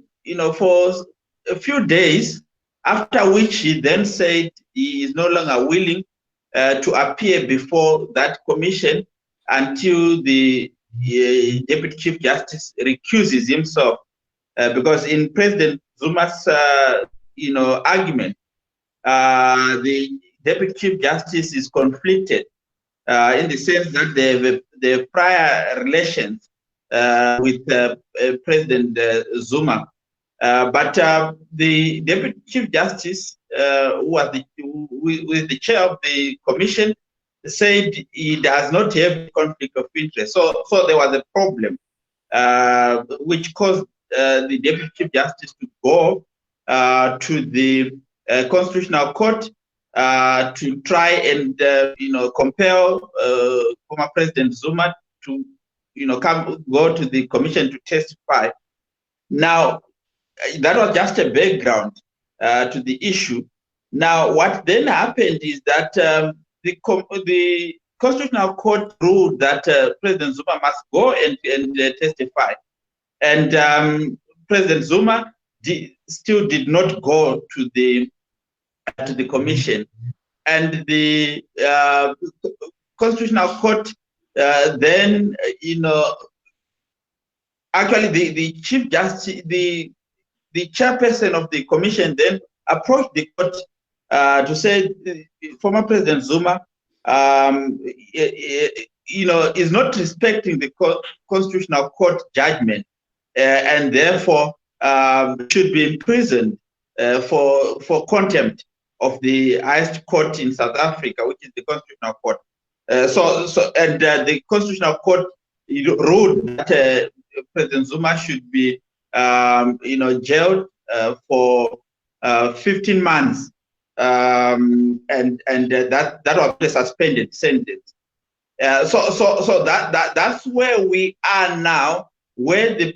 Speaker 12: a few days, after which he then said he is no longer willing to appear before that commission until the Deputy Chief Justice recuses himself, because in President Zuma's argument, the Deputy Chief Justice is conflicted in the sense that they have prior relations with President Zuma. But the Deputy Chief Justice, who was the chair of the commission, said he does not have conflict of interest. So there was a problem, which caused the Deputy Chief Justice to go to the Constitutional Court to try and compel former President Zuma to go to the commission to testify. Now, that was just a background to the issue. Now, what then happened is that the Constitutional Court ruled that President Zuma must go and testify, and President Zuma still did not go to the commission, and the Constitutional Court then, actually the Chief Justice, the chairperson of the commission then approached the court to say former President Zuma, is not respecting the Constitutional Court judgment, and therefore should be imprisoned for contempt of the highest court in South Africa, which is the Constitutional Court. The Constitutional Court ruled that President Zuma should be, jailed for 15 months, and that was a suspended sentence. So that's where we are now, where the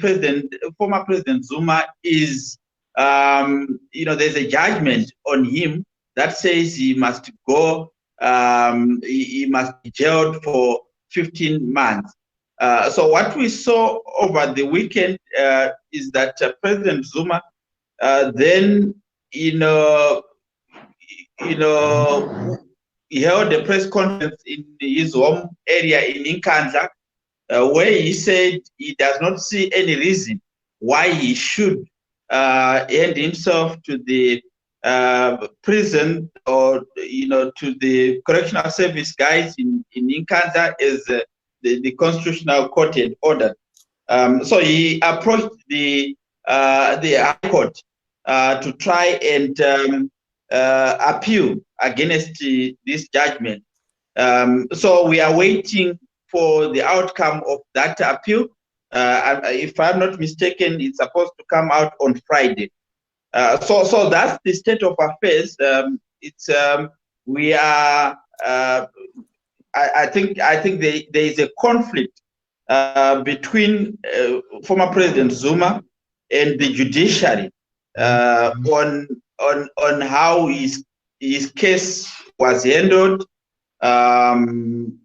Speaker 12: former President Zuma is. There's a judgment on him that says he must go. He must be jailed for 15 months. So what we saw over the weekend is that President Zuma then, he held a press conference in his home area in Nkandla, where he said he does not see any reason why he should hand himself to the prison or to the correctional service guys in Nkandla as the Constitutional Court had ordered. So he approached the High Court to try and appeal against this judgment. So we are waiting for the outcome of that appeal. If I'm not mistaken, it's supposed to come out on Friday. So that's the state of affairs. We are. I think there is a conflict between former President Zuma and the judiciary on how his case was handled, and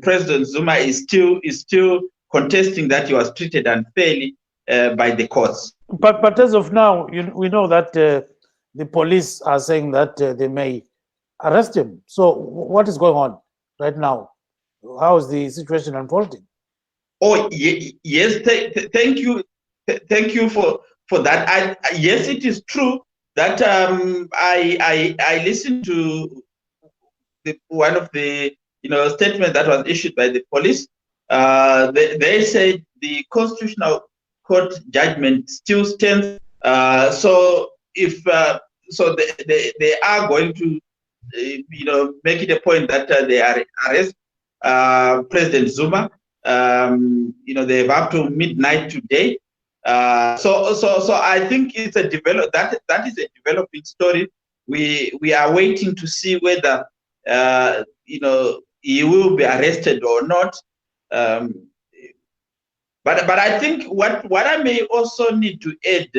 Speaker 12: President Zuma is still contesting that he was treated unfairly by the courts.
Speaker 2: But as of now, we know that the police are saying that they may arrest him. So what is going on right now? How is the situation unfolding?
Speaker 12: Oh, yes, thank you. Thank you for that. Yes, it is true that I listened to one of the statements that was issued by the police. They said the Constitutional Court judgment still stands. So if so, they are going to make it a point that they arrest President Zuma. They have up to midnight today. So I think it's a that is a developing story. We are waiting to see whether he will be arrested or not. But I think what I may also need to add,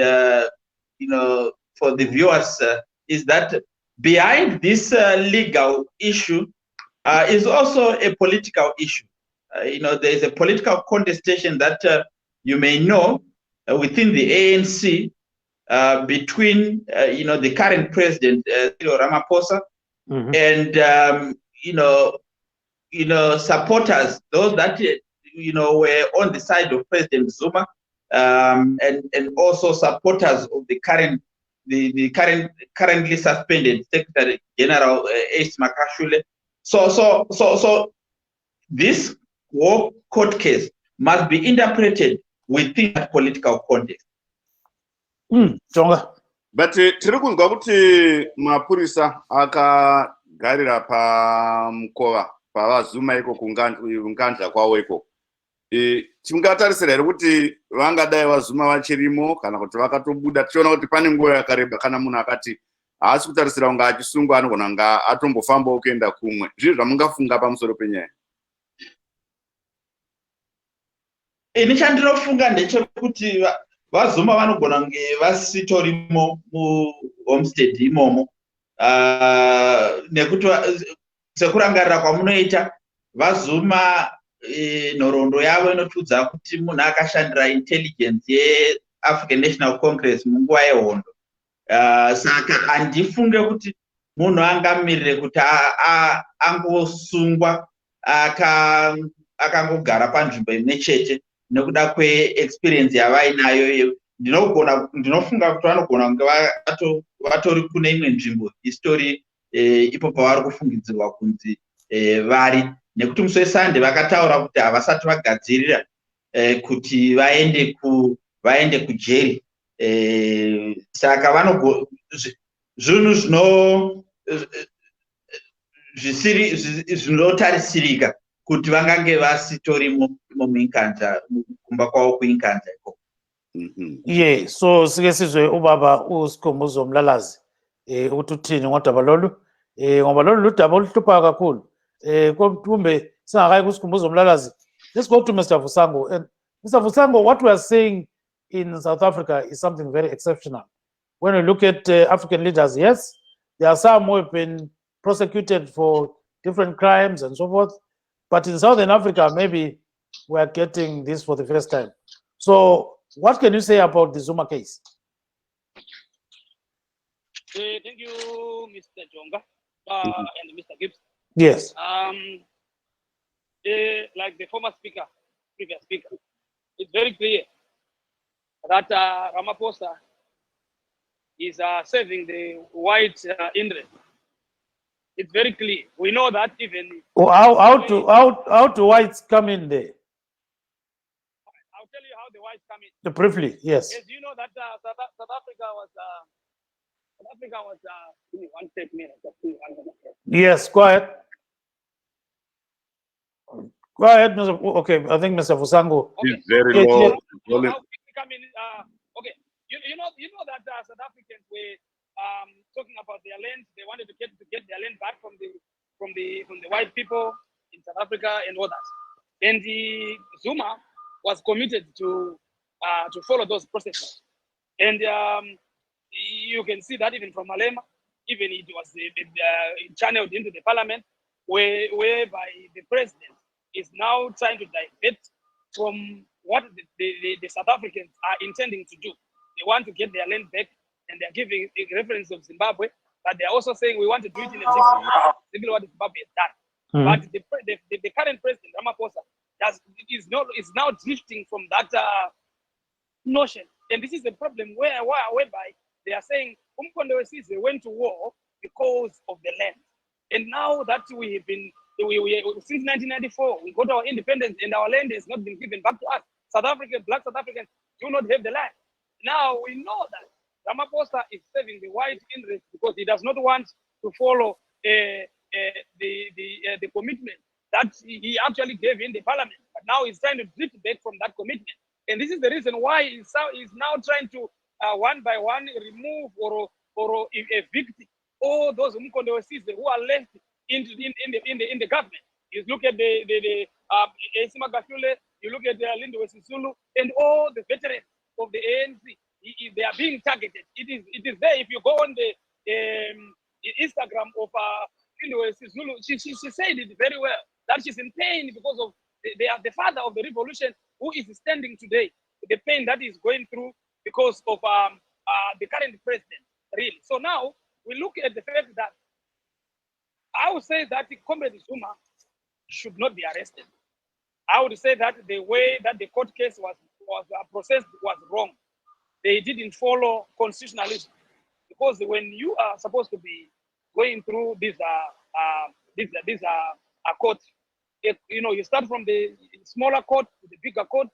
Speaker 12: for the viewers, is that behind this legal issue is also a political issue. There is a political contestation that you may know within the ANC between the current president Ramaphosa and supporters, those that were on the side of President Zuma, and also supporters of the currently suspended Secretary General Ace Makashule. So this war court case must be interpreted within that political context.
Speaker 1: But tiri kunzwa kuti mapurisa akagarira pamukova pavazuma iko kungandla kwawo iko. Tingatarisira here kuti vangadai vazuma vachirimo kana kuti vakatobuda. Tichiona kuti pane nguva yakareba kana munhu akati haasi kutarisira kunge achisungwa anogona kunge atombofambawo kuenda kumwe. Zvizvo zvamungafunga pamusoro penyaya?
Speaker 12: Ini chandinofunga ndechekuti vazuma vanogona kunge vasitorimo muhomestead imomo, nekuti sekurangarira kwamunoita vazuma nhoroondo yavo inotudza kuti munhu akashandira intelligence yeAfrican National Congress munguva yehondo. Saka handifunge kuti munhu angamirire kuti angosungwa akangogara panzvimbo imwe chete nekuda kweexperience yavainayo. Ndinofunga kuti vanogona kunge vatori kune imwe nzvimbo istori ipo pavari kufungidzirwa kunzi vari, nekuti musi weSunday vakataura kuti havasati vagadzirira kuti vaende kujeri. Saka zvinhu zvinotarisirika kuti vangange vasitorimo muinkandla kumba kwavo kuinkandla ikoko.
Speaker 2: Yeah, so sike sizwe ubaba uSikhumbuzo Mlalazi ukuthi uthini ngodaba lolu, ngoba lolu ludaba oluhlupha kakhulu. Kumbe singakayi kuSikhumbuzo Mlalazi, let's go to Mr. Vusango. And Mr. Vusango, what we are saying in South Africa is something very exceptional. When we look at African leaders, yes, there are some who have been prosecuted for different crimes and so forth, but in Southern Africa, maybe we are getting this for the first time. So what can you say about the Zuma case?
Speaker 13: Thank you, Mr. Jonga and Mr. Gibbs.
Speaker 2: Yes.
Speaker 13: Like the previous speaker, it's very clear that Ramaphosa is serving the white interest. It's very clear. We know that even.
Speaker 2: How do whites come in there?
Speaker 13: I'll tell you how the whites come in.
Speaker 2: Briefly, yes.
Speaker 13: As you know that South Africa was. Give me 1 second.
Speaker 2: Yes, go ahead. Go ahead, Mr. Okay, I think Mr. Vusango.
Speaker 1: He's very low.
Speaker 13: Okay, you know that South Africans were talking about their land. They wanted to get their land back from the white people in South Africa and others. And the Zuma was committed to follow those processes. And you can see that even from Malema, even it was channeled into the parliament, whereby the president is now trying to divert from what the South Africans are intending to do. They want to get their land back, and they're giving a reference of Zimbabwe, but they're also saying we want to do it in a different way, exactly what Zimbabwe has done. But the current president, Ramaphosa, is now drifting from that notion. And this is the problem whereby they are saying Umkhonto we went to war because of the land. And now that we have been, since 1994, we got our independence and our land has not been given back to us. Black South Africans do not have the land. Now we know that Ramaphosa is serving the white interest because he does not want to follow the commitment that he actually gave in the parliament. But now he's trying to drift back from that commitment. And this is the reason why he's now trying to one by one remove or evict all those Umkhonto who are left in the government. You look at the Esima Gafule, you look at the Lindiwe Sisulu, and all the veterans of the ANC. They are being targeted. It is there. If you go on the Instagram of Lindiwe Sisulu, she said it very well that she's in pain because of the father of the revolution who is standing today, the pain that is going through because of the current president, really. So now we look at the fact that I would say that Comrade Zuma should not be arrested. I would say that the way that the court case was processed was wrong. They didn't follow constitutionalism, because when you are supposed to be going through this court, you start from the smaller court to the bigger court.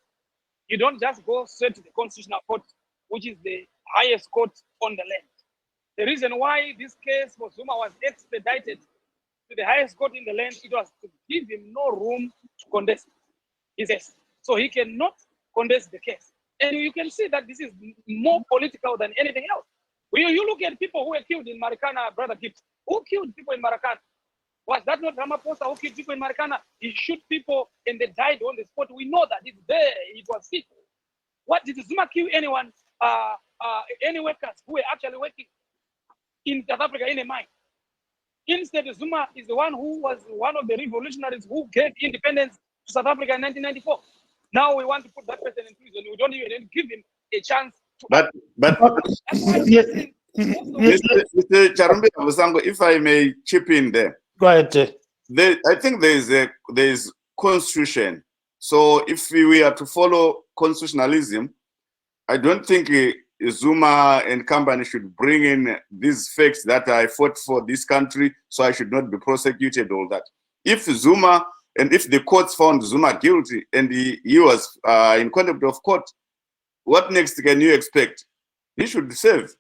Speaker 13: You don't just go straight to the constitutional court, which is the highest court on the land. The reason why this case for Zuma was expedited to the highest court in the land, it was to give him no room to contest his case. So he cannot contest the case. And you can see that this is more political than anything else. When you look at people who were killed in Marikana, Brother Gibbs, who killed people in Marikana? Was that not Ramaphosa who killed people in Marikana? He shoot people and they died on the spot. We know that it's there. It was sick. What did Zuma kill anyone? Any workers who were actually working in South Africa in a mine? Instead, Zuma is the one who was one of the revolutionaries who gave independence to South Africa in 1994. Now we want to put that person in prison. We don't even give him a chance to.
Speaker 1: But
Speaker 2: Yes.
Speaker 1: Mr. Charumbira Musango, if I may chip in there.
Speaker 2: Go ahead.
Speaker 1: I think there is constitution. So if we are to follow constitutionalism, I don't think Zuma and company should bring in these facts that I fought for this country, so I should not be prosecuted, all that. If Zuma, and if the courts found Zuma guilty and he was in contempt of court, what next can you expect? He should serve.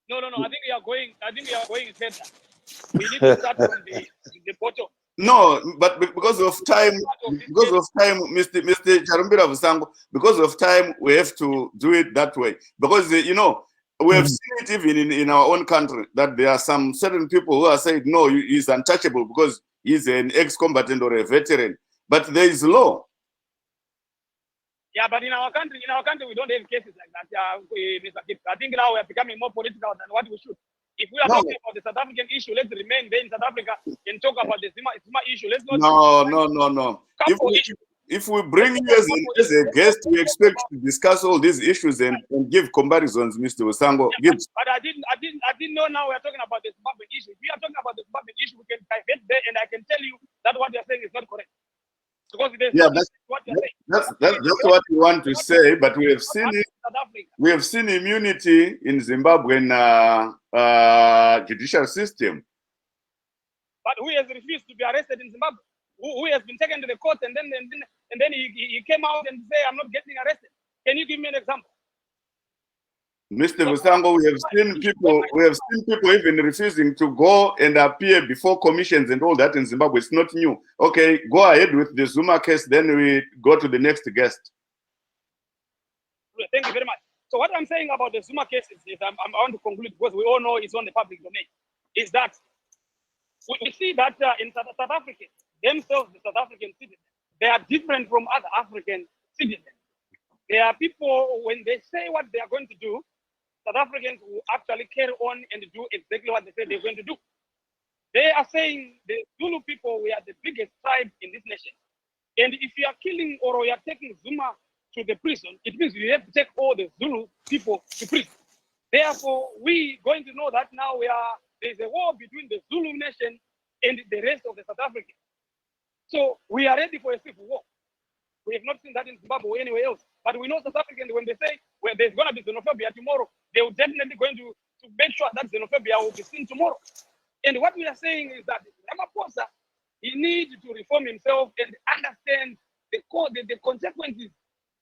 Speaker 13: No. I think we are going further. We need to start from the bottom.
Speaker 1: No, but because of time, Mr. Charumbira Vusango, because of time, we have to do it that way. Because, we have seen it even in our own country, that there are some certain people who are saying, no, he's untouchable because he's an ex-combatant or a veteran. But there is law.
Speaker 13: Yeah, but in our country, we don't have cases like that, Mr. Gibbs. I think now we are becoming more political than what we should. If we are talking about the South African issue, let's remain there in South Africa and talk about the Zuma issue. Let's not.
Speaker 1: No. If we bring you as a guest, we expect to discuss all these issues and give comparisons, Mr. Usango.
Speaker 13: Yeah, but I didn't know now we are talking about the Zimbabwe issue. If we are talking about the Zimbabwe issue, we can divert there, and I can tell you that what you're saying is not correct. Because that's
Speaker 1: what we want to say, but we have seen it. We have seen immunity in Zimbabwean judicial system.
Speaker 13: But who has refused to be arrested in Zimbabwe? Who has been taken to the court and then he came out and say, I'm not getting arrested? Can you give me an example?
Speaker 1: Mr. Musango, we have seen people even refusing to go and appear before commissions and all that in Zimbabwe. It's not new. Okay, go ahead with the Zuma case, then we go to the next guest.
Speaker 13: Thank you very much. So what I'm saying about the Zuma case is I want to conclude, because we all know it's on the public domain, is that we see that in South Africa, themselves, the South African citizens, they are different from other African citizens. There are people, when they say what they are going to do, South Africans will actually carry on and do exactly what they say they're going to do. They are saying the Zulu people, we are the biggest tribe in this nation. And if you are killing or you are taking Zuma to the prison, it means you have to take all the Zulu people to prison. Therefore, we going to know that now there's a war between the Zulu nation and the rest of the South Africans. So we are ready for a civil war. We have not seen that in Zimbabwe or anywhere else. But we know South Africans, when they say there's going to be xenophobia tomorrow, they will definitely going to make sure that xenophobia will be seen tomorrow. And what we are saying is that Ramaphosa, he needs to reform himself and understand the consequences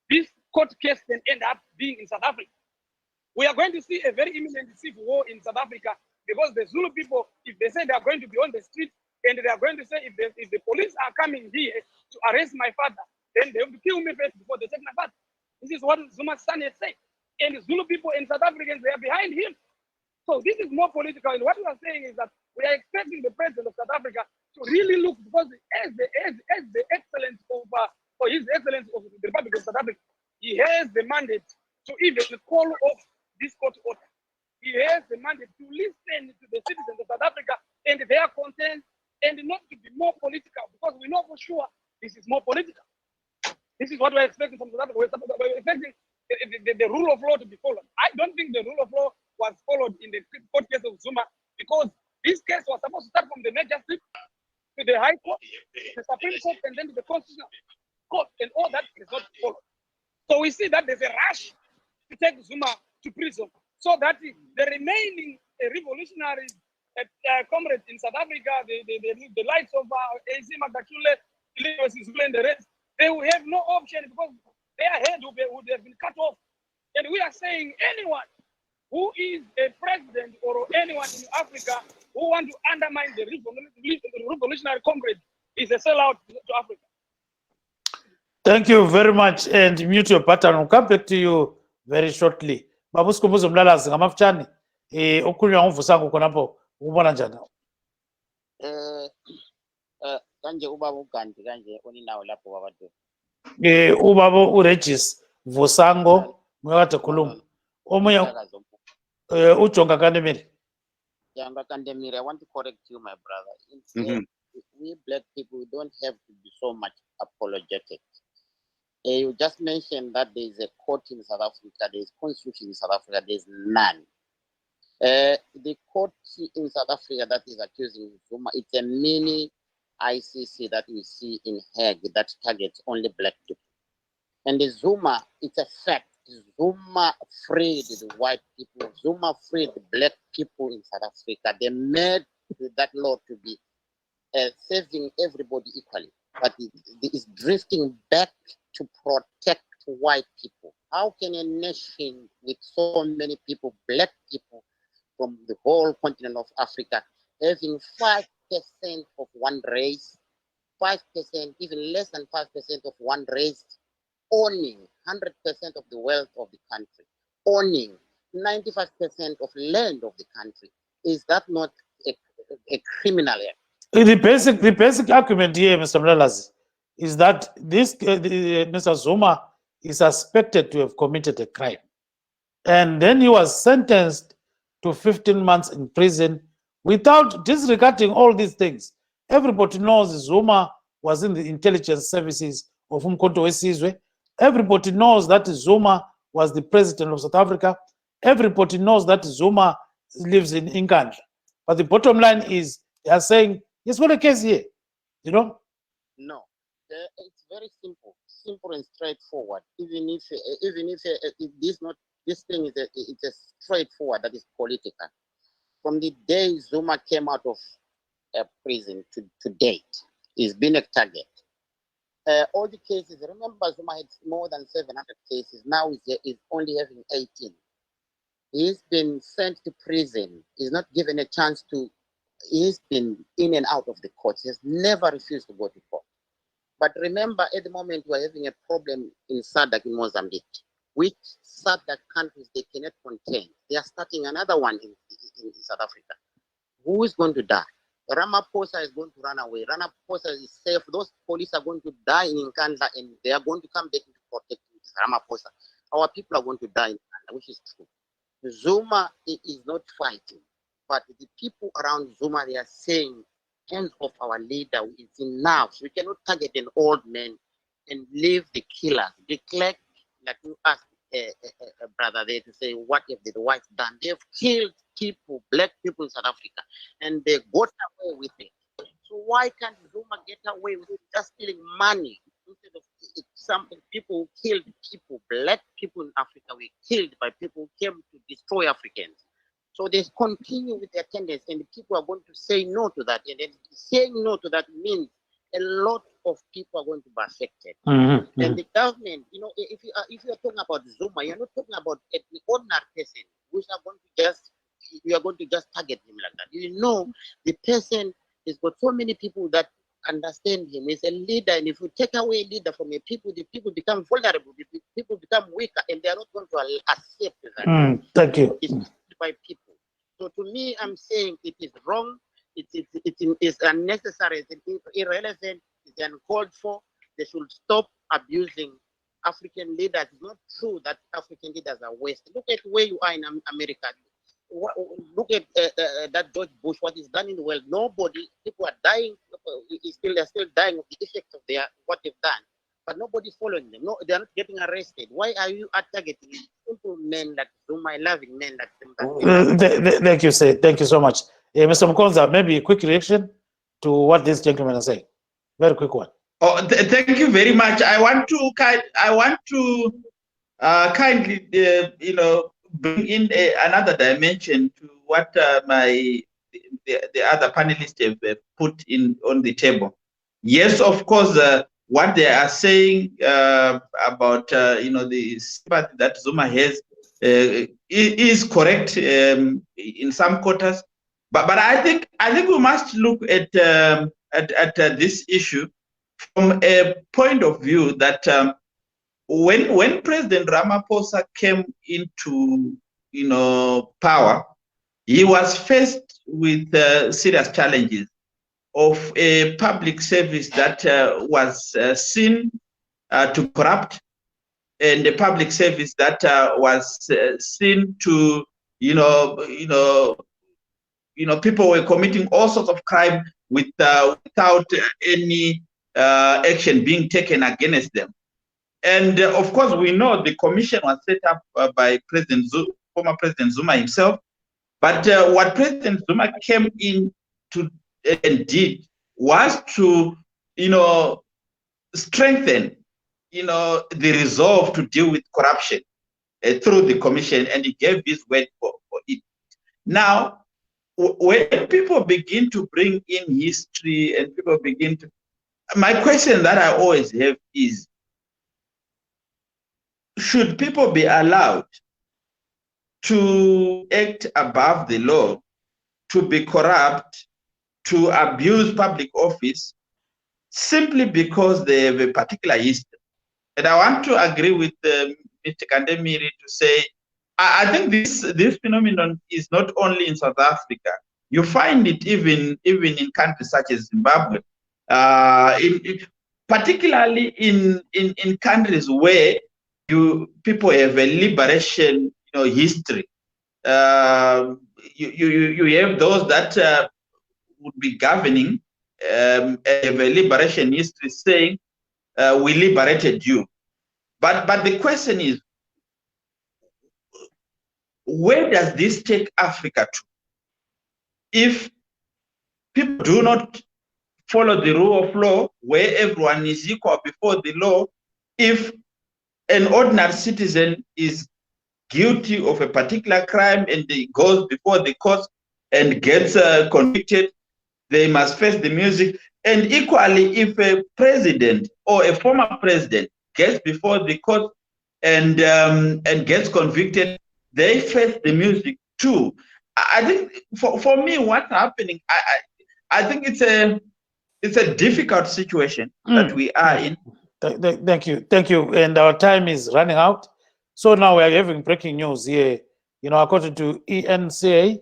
Speaker 13: this court case can end up being in South Africa. We are going to see a very imminent civil war in South Africa because the Zulu people, if they say they are going to be on the street and they are going to say if the police are coming here to arrest my father, then they have to kill me first before they take my father. This is what Zuma's son has said. And the Zulu people and South Africans, they are behind him. So this is more political. And what we are saying is that we are expecting the president of South Africa to really look, because as the excellence of or His Excellency of the Republic of South Africa, he has the mandate to even call off this court order. He has the mandate to listen to the citizens of South Africa and their concerns, and not to be more political, because we know for sure this is more political. This is what we're expecting from South Africa. We're expecting the rule of law to be followed. I don't think the rule of law was followed in the court case of Zuma, because this case was supposed to start from the Magistrate to the High Court, the Supreme Court, and then to the Constitutional Court, and all that is not followed. So we see that there's a rush to take Zuma to prison, so that the remaining revolutionaries, comrades in South Africa, the likes of AC Magashule, and the rest, they will have no option, because their head would have been cut off. And we are saying anyone who is a president or anyone in Africa who want to undermine the revolutionary comrade is a sellout to Africa.
Speaker 2: Thank you very much, and mute your button. I'll come back to you very shortly. Babu Sikhumbuzo Mlalazi ngamafutshane okukhulunywa ngovusango khonapho ubona njani?
Speaker 11: Kanje ubaba uGandhi kanje oninawo lapho babadu.
Speaker 2: Ubaba uRegis Vusango mwakade khuluma. Omunye uJonga Kandemire.
Speaker 11: Jonga Kandemire, I want to correct you, my brother. We black people, we don't have to be so much apologetic. You just mentioned that there is a court in South Africa, there is constitution in South Africa, there is none. The court in South Africa that is accusing Zuma, it's a mini ICC that we see in Hague that targets only black people. And the Zuma, it's a fact. Zuma freed the white people. Zuma freed the black people in South Africa. They made that law to be saving everybody equally. But it is drifting back to protect white people. How can a nation with so many people, black people from the whole continent of Africa, having 5% of one race, 5%, even less than 5% of one race, owning 100% of the wealth of the country, owning 95% of land of the country? Is that not a criminal act?
Speaker 2: The basic argument here, Mr. Mlalazi, is that this Mr. Zuma is suspected to have committed a crime, and then he was sentenced to 15 months in prison without disregarding all these things. Everybody knows Zuma was in the intelligence services of Umkhonto weSizwe. Everybody knows that Zuma was the president of South Africa. Everybody knows that Zuma lives in England. But the bottom line is, they are saying, yes, what a case here, you know?
Speaker 11: No, it's very simple and straightforward. Even if this thing is it's a straightforward, that is political. From the day Zuma came out of prison to date, he's been a target. All the cases, remember, Zuma had more than 700 cases. Now he's only having 18. He's been sent to prison. He's not given a chance to. He's been in and out of the courts. He has never refused to go to court. But remember, at the moment, we're having a problem in SADC in Mozambique, which SADC countries they cannot contain. They are starting another one in South Africa. Who is going to die? Ramaphosa is going to run away. Ramaphosa is safe. Those police are going to die in Nkandla, and they are going to come back to protect Ramaphosa. Our people are going to die in Nkandla, which is true. Zuma is not fighting, but the people around Zuma, they are saying hands of our leader is enough. We cannot target an old man and leave the killers. The clerk, like you asked a brother there to say, what have the whites done? They've killed people, black people in South Africa, and they got away with it. So why can't Zuma get away with just stealing money instead of some people who killed people, black people in Africa were killed by people who came to destroy Africans. So they continue with their tendency, and the people are going to say no to that. And then saying no to that means a lot of people are going to be affected. And the government, you know, if you are talking about Zuma, you're not talking about the ordinary person who's are going to just, you are going to just target him like that. You know, the person has got so many people that understand him. He's a leader, and if you take away a leader from a people, the people become vulnerable, the people become weaker, and they are not going to accept that.
Speaker 2: Thank you.
Speaker 11: It's by people. So to me, I'm saying it is wrong. It is unnecessary. It's irrelevant. It's uncalled for. They should stop abusing African leaders. It's not true that African leaders are wasted. Look at where you are in America. Look at that George Bush, what he's done in the world. Nobody, people are dying. They're still dying of the effects of what they've done. But nobody's following them. No, they're not getting arrested. Why are you targeting simple men like Zuma, loving men like them?
Speaker 2: Thank you, sir. Thank you so much. Mr. Mkonza, maybe a quick reaction to what this gentleman is saying. Very quick one.
Speaker 12: Oh, thank you very much. I want to kindly, you know, bring in another dimension to what the other panelists have put in on the table. Yes, of course, what they are saying about you know, the sympathy that Zuma has is correct in some quarters, but I think we must look at this issue from a point of view that when President Ramaphosa came into, you know, power, he was faced with serious challenges of a public service that was seen to corrupt, and a public service that was seen to, people were committing all sorts of crime without any action being taken against them. And of course, we know the commission was set up by former President Zuma himself. But what President Zuma came in to and did was to, strengthen, the resolve to deal with corruption through the commission, and he gave his word for it. Now, when people begin to bring in history and people begin to, my question that I always have is, should people be allowed to act above the law, to be corrupt, to abuse public office, simply because they have a particular history? And I want to agree with Mr. Kandemiri to say, I think this phenomenon is not only in South Africa. You find it even in countries such as Zimbabwe, particularly in countries where people have a liberation history. You have those that would be governing have a liberation history saying we liberated you. But the question is, where does this take Africa to? If people do not follow the rule of law, where everyone is equal before the law, if an ordinary citizen is guilty of a particular crime and he goes before the court and gets convicted, they must face the music. And equally, if a president or a former president gets before the court and gets convicted, they face the music too. I think for me, what's happening, I think it's a difficult situation that we are in.
Speaker 2: Thank you. And our time is running out. So now we are having breaking news here. According to ENCA,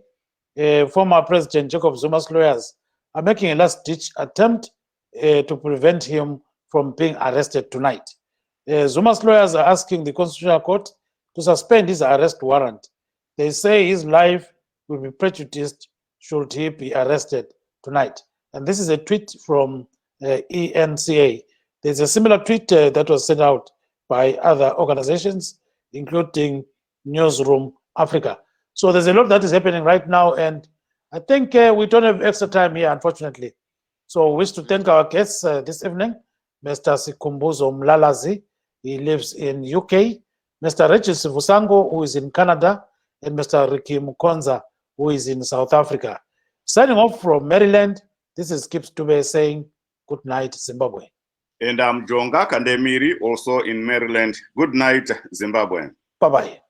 Speaker 2: former President Jacob Zuma's lawyers are making a last-ditch attempt to prevent him from being arrested tonight. Zuma's lawyers are asking the Constitutional Court to suspend his arrest warrant. They say his life will be prejudiced should he be arrested tonight. And this is a tweet from ENCA. There's a similar tweet that was sent out by other organizations, including Newsroom Africa. So there's a lot that is happening right now, and I think we don't have extra time here, unfortunately. So we wish to thank our guests this evening, Mr. Sikumbuzo Mlalazi, he lives in UK, Mr. Regis Vusango, who is in Canada, and Mr. Ricky Mukonza, who is in South Africa. Signing off from Maryland, this is Kip Stube saying good night, Zimbabwe.
Speaker 1: And I'm Jonga Kandemiri, also in Maryland. Good night, Zimbabwe.
Speaker 2: Bye-bye.